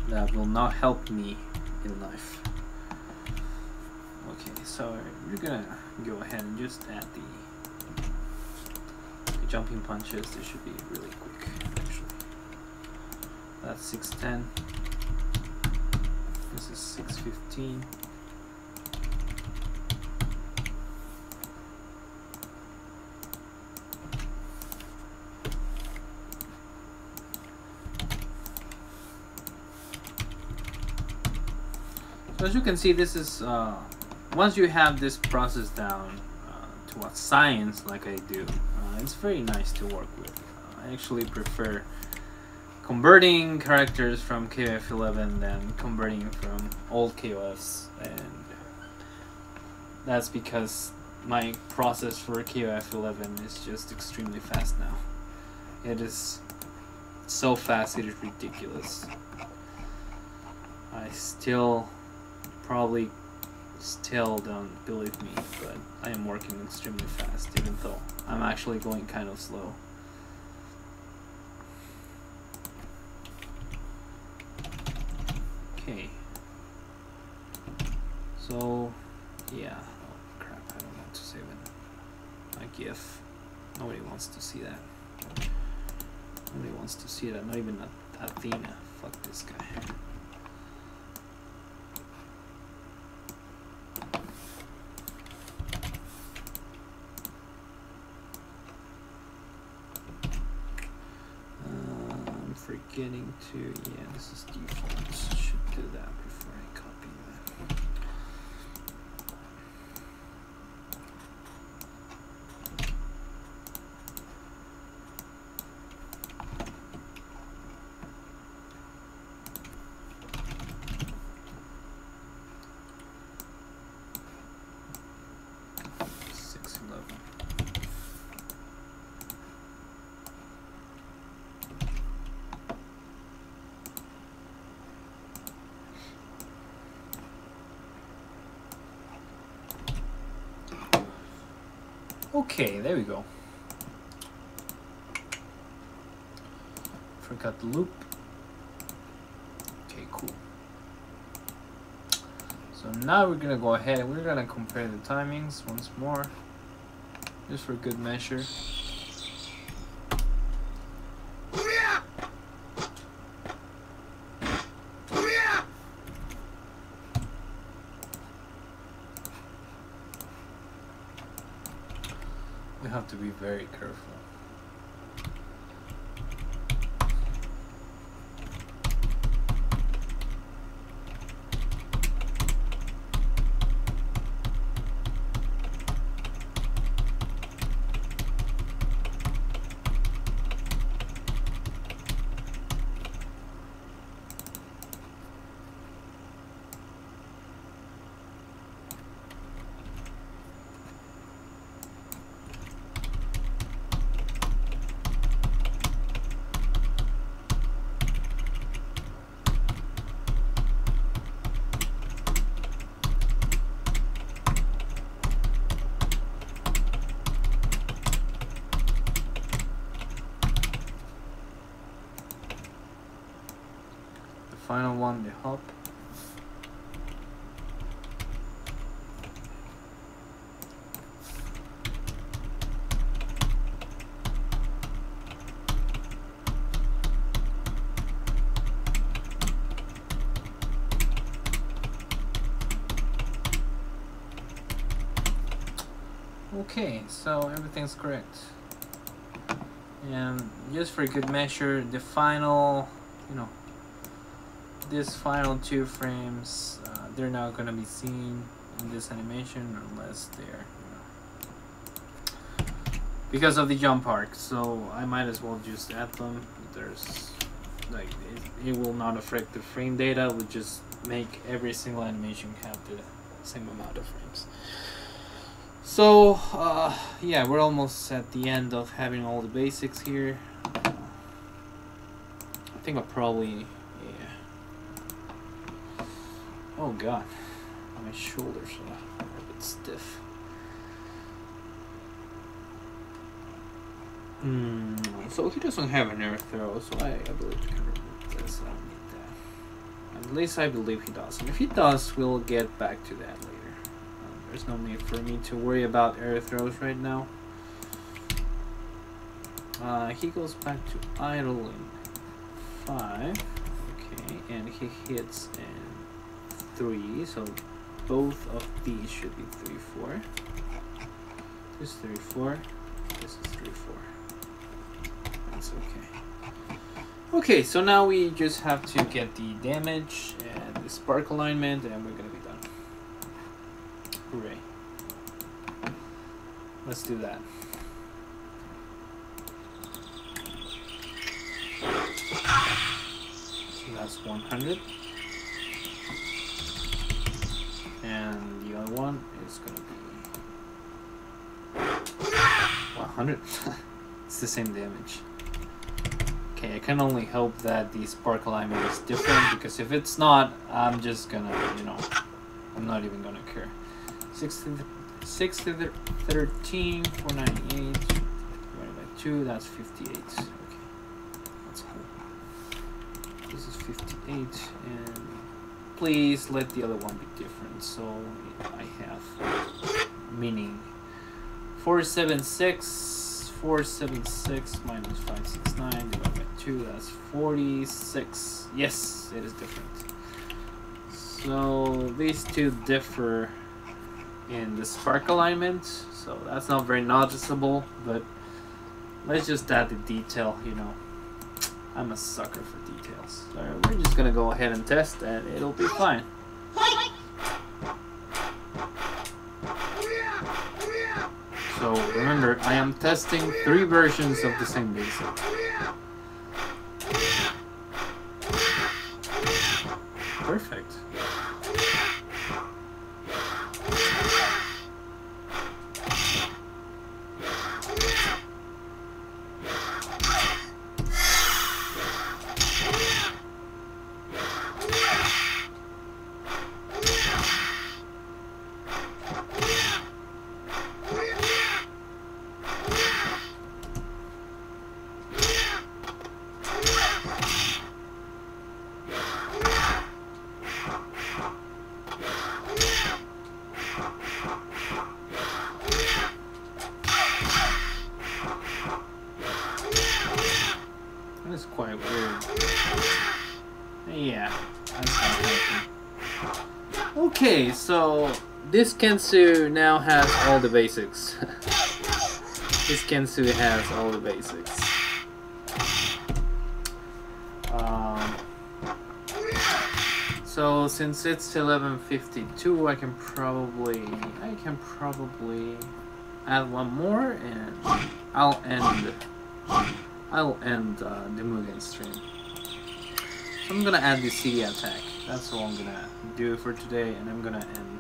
that will not help me in life. Okay, so we're gonna go ahead and just add the jumping punches. This should be really quick, actually. That's 610. This is 615. So as you can see, this is once you have this process down to a science like I do, it's very nice to work with. I actually prefer converting characters from KOF 11 than converting from old KOFs, and that's because my process for KOF 11 is just extremely fast now. It is so fast, it is ridiculous. I probably still don't believe me, but I am working extremely fast, even though I'm actually going kind of slow. Okay. So, yeah. Oh crap, I don't want to save it. My GIF. Nobody wants to see that. Nobody wants to see that, not even Athena. Fuck this guy. to, yeah, this is default. Should do that before I copy that. Okay, there we go. Forgot the loop. Okay, cool. So now we're gonna go ahead and we're gonna compare the timings once more, just for good measure. You have to be very careful. Final one, the hop. Okay, so everything's correct. And just for good measure, the final, this final 2 frames, they're not going to be seen in this animation unless they're, because of the jump arc. So I might as well just add them. There's like it will not affect the frame data. We'll just make every single animation have the same amount of frames. So yeah, we're almost at the end of having all the basics here. I think I'll probably, yeah. Oh god, my shoulders are a bit stiff. So he doesn't have an air throw, so I believe we can remove this. I don't need that. At least I believe he does. And if he does, we'll get back to that later. There's no need for me to worry about air throws right now. He goes back to idle in 5. Okay, and he hits in 3. So both of these should be 3-4. This is 3-4. This is 3-4. That's okay. Okay, so now we just have to get the damage and the spark alignment, and we're gonna be done. Hooray. Let's do that. So that's 100. And the other one is gonna be 100. It's the same damage. Okay, I can only hope that the spark alignment is different, because if it's not, I'm just gonna, I'm not even gonna care. 6 to 13, 498 divided by 2, that's 58. Okay, that's cool. This is 58, and please let the other one be different. So I have meaning 476 minus 569 divided by 2, that's 46. Yes, it is different. So these two differ in the spark alignment, so that's not very noticeable, but let's just add the detail, I'm a sucker for details. So we're just gonna go ahead and test and it'll be fine. So remember, I am testing 3 versions of the same basic. Perfect. That's quite weird. Yeah, that's not helping. Okay, so this Kensou now has all the basics. This Kensou has all the basics. So since it's 11:52, I can probably add one more, and I'll end the MUGEN stream. So I'm gonna add the CD attack. That's all I'm gonna do for today, and I'm gonna end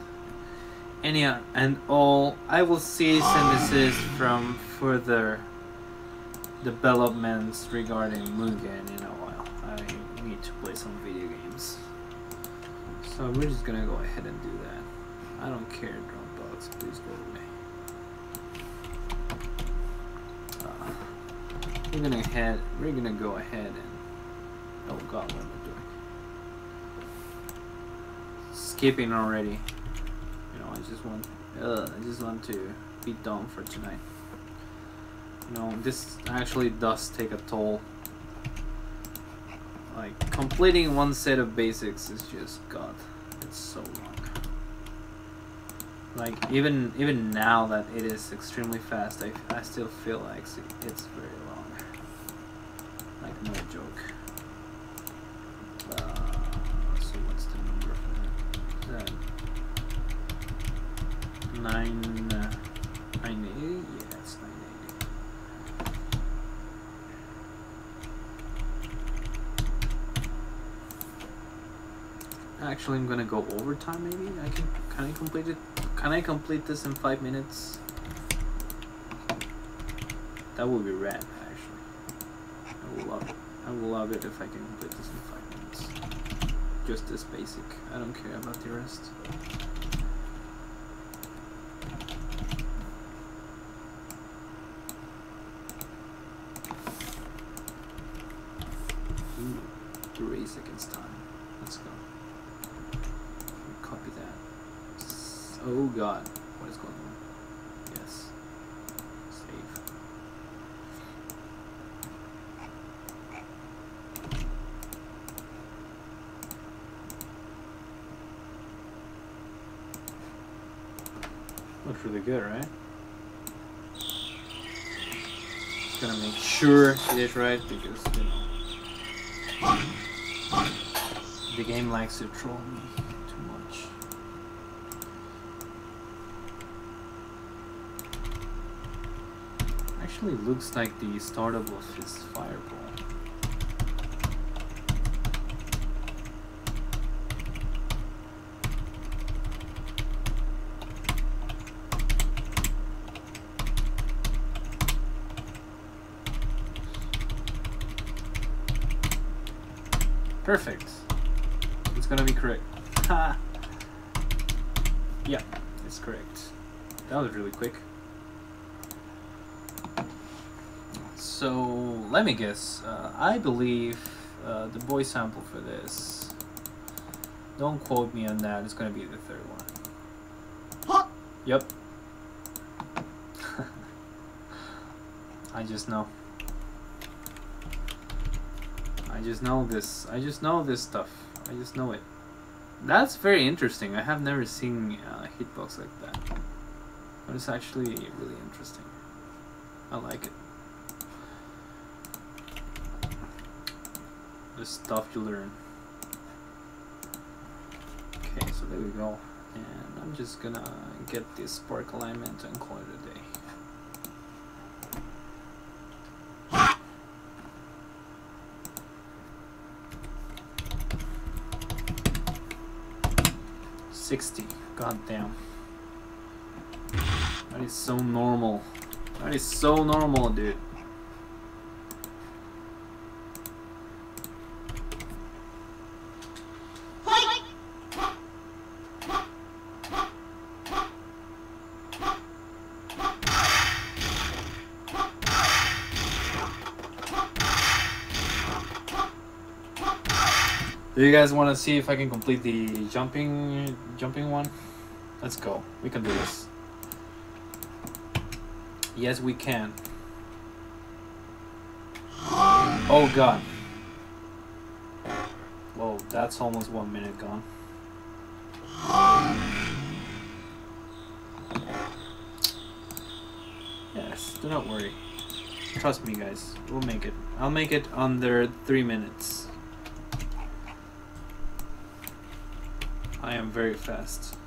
any and all. I will cease and desist from further developments regarding MUGEN in a while. I need to play some video games. So we're just gonna go ahead and do that. I don't care, drone bugs, please go away. We're gonna go ahead and, oh god, what am I doing? Skipping already. You know, I just want to be done for tonight. You know, this actually does take a toll. Like, completing one set of basics is just, god, it's so long. Like, even now that it is extremely fast, I still feel like it's very long. Like, no joke. So what's the number for that? Is that 980? Yeah, it's 980. Actually, I'm gonna go overtime. Maybe can I complete it? Can I complete this in 5 minutes? That would be rad. I will love it. I will love it if I can complete this in 5 minutes. Just this basic. I don't care about the rest. Ooh, 3 seconds time. Let's go. Copy that. Oh god. What is going on? Yes. Save. Looks really good, right? Just gonna make sure it is right because, you know, the game likes to troll me too much. Actually, looks like the startup of his fireball. Perfect. It's gonna be correct. Ha! Yeah, it's correct. That was really quick. So, let me guess. I believe the voice sample for this, don't quote me on that, it's gonna be the 3rd one. Yep. I just know. I just know this. I just know this stuff. I just know it. That's very interesting. I have never seen hitbox like that. But it's actually really interesting. I like it. the stuff you learn. Okay, so there we go. And I'm just gonna get this spark alignment and call it a day. $60. God damn. That is so normal. That is so normal, dude. Do you guys want to see if I can complete the jumping one? Let's go. We can do this. Yes, we can. Oh god. Whoa, that's almost 1 minute gone. Yes, do not worry. Trust me, guys. We'll make it. I'll make it under 3 minutes. I am very fast.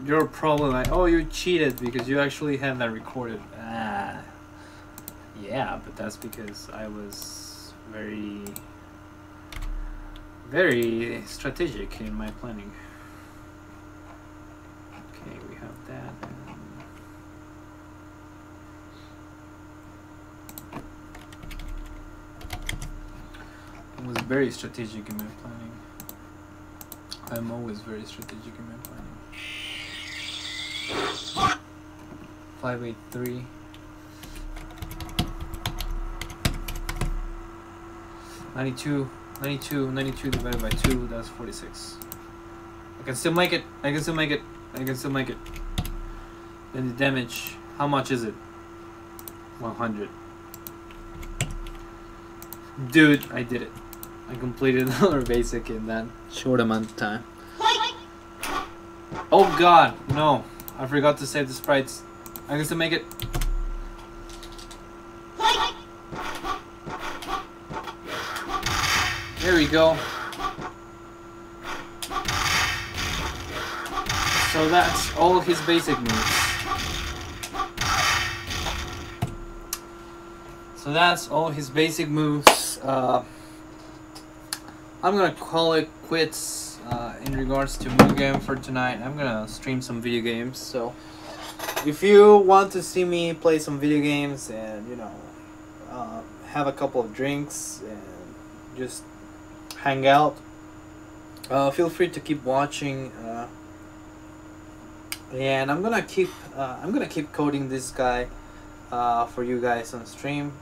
You're probably like, oh, you cheated because you actually had that recorded. Ah, yeah, but that's because I was very strategic in my planning. Okay, we have that. I was very strategic in my planning. I'm always very strategic in my planning. 583. 92 divided by 2, that's 46. I can still make it. I can still make it. I can still make it. Then the damage, how much is it? 100. Dude, I did it. I completed another basic in that short amount of time. Oh god, no. I forgot to save the sprites. I can still make it. There we go. So that's all his basic moves. So that's all his basic moves. I'm gonna call it quits in regards to MUGEN for tonight. I'm gonna stream some video games. So if you want to see me play some video games and, you know, have a couple of drinks and just hang out, feel free to keep watching. And I'm gonna keep coding this guy for you guys on stream.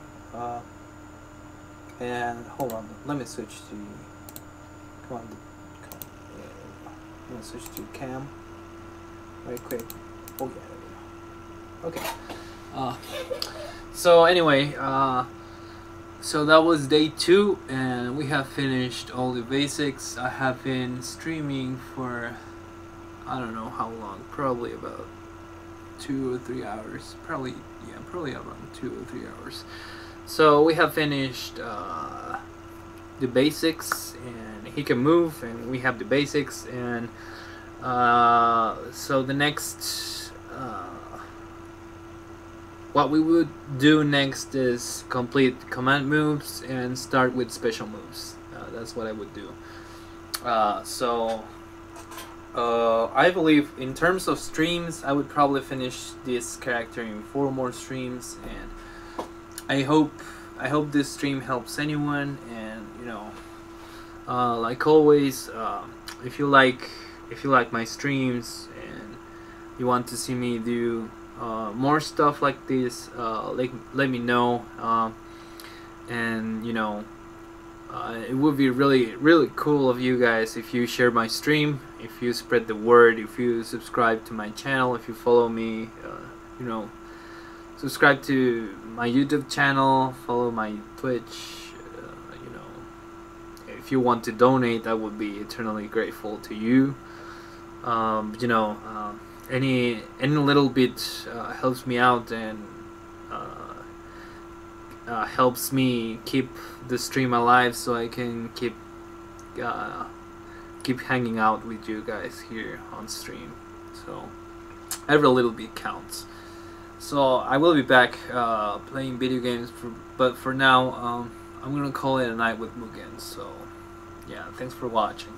And hold on, let me switch to. Come on. Let me switch to cam. Very quick. Oh yeah. Okay. So anyway, so that was day 2, and we have finished all the basics. I have been streaming for I don't know how long, probably about 2 or 3 hours. Probably, yeah, probably around 2 or 3 hours. So we have finished the basics, and he can move, and we have the basics, and so the next what we would do next is complete command moves and start with special moves. That's what I would do. I believe in terms of streams, I would probably finish this character in 4 more streams, and I hope this stream helps anyone. And you know, like always, if you like my streams and you want to see me do more stuff like this, let me know. And you know, it would be really cool of you guys if you share my stream, if you spread the word, if you subscribe to my channel, if you follow me, you know, subscribe to my YouTube channel, follow my Twitch. You know, if you want to donate, I would be eternally grateful to you. You know, any little bit helps me out, and helps me keep the stream alive, so I can keep hanging out with you guys here on stream. So every little bit counts. So I will be back playing video games, but for now I'm gonna call it a night with Mugen. So yeah, thanks for watching.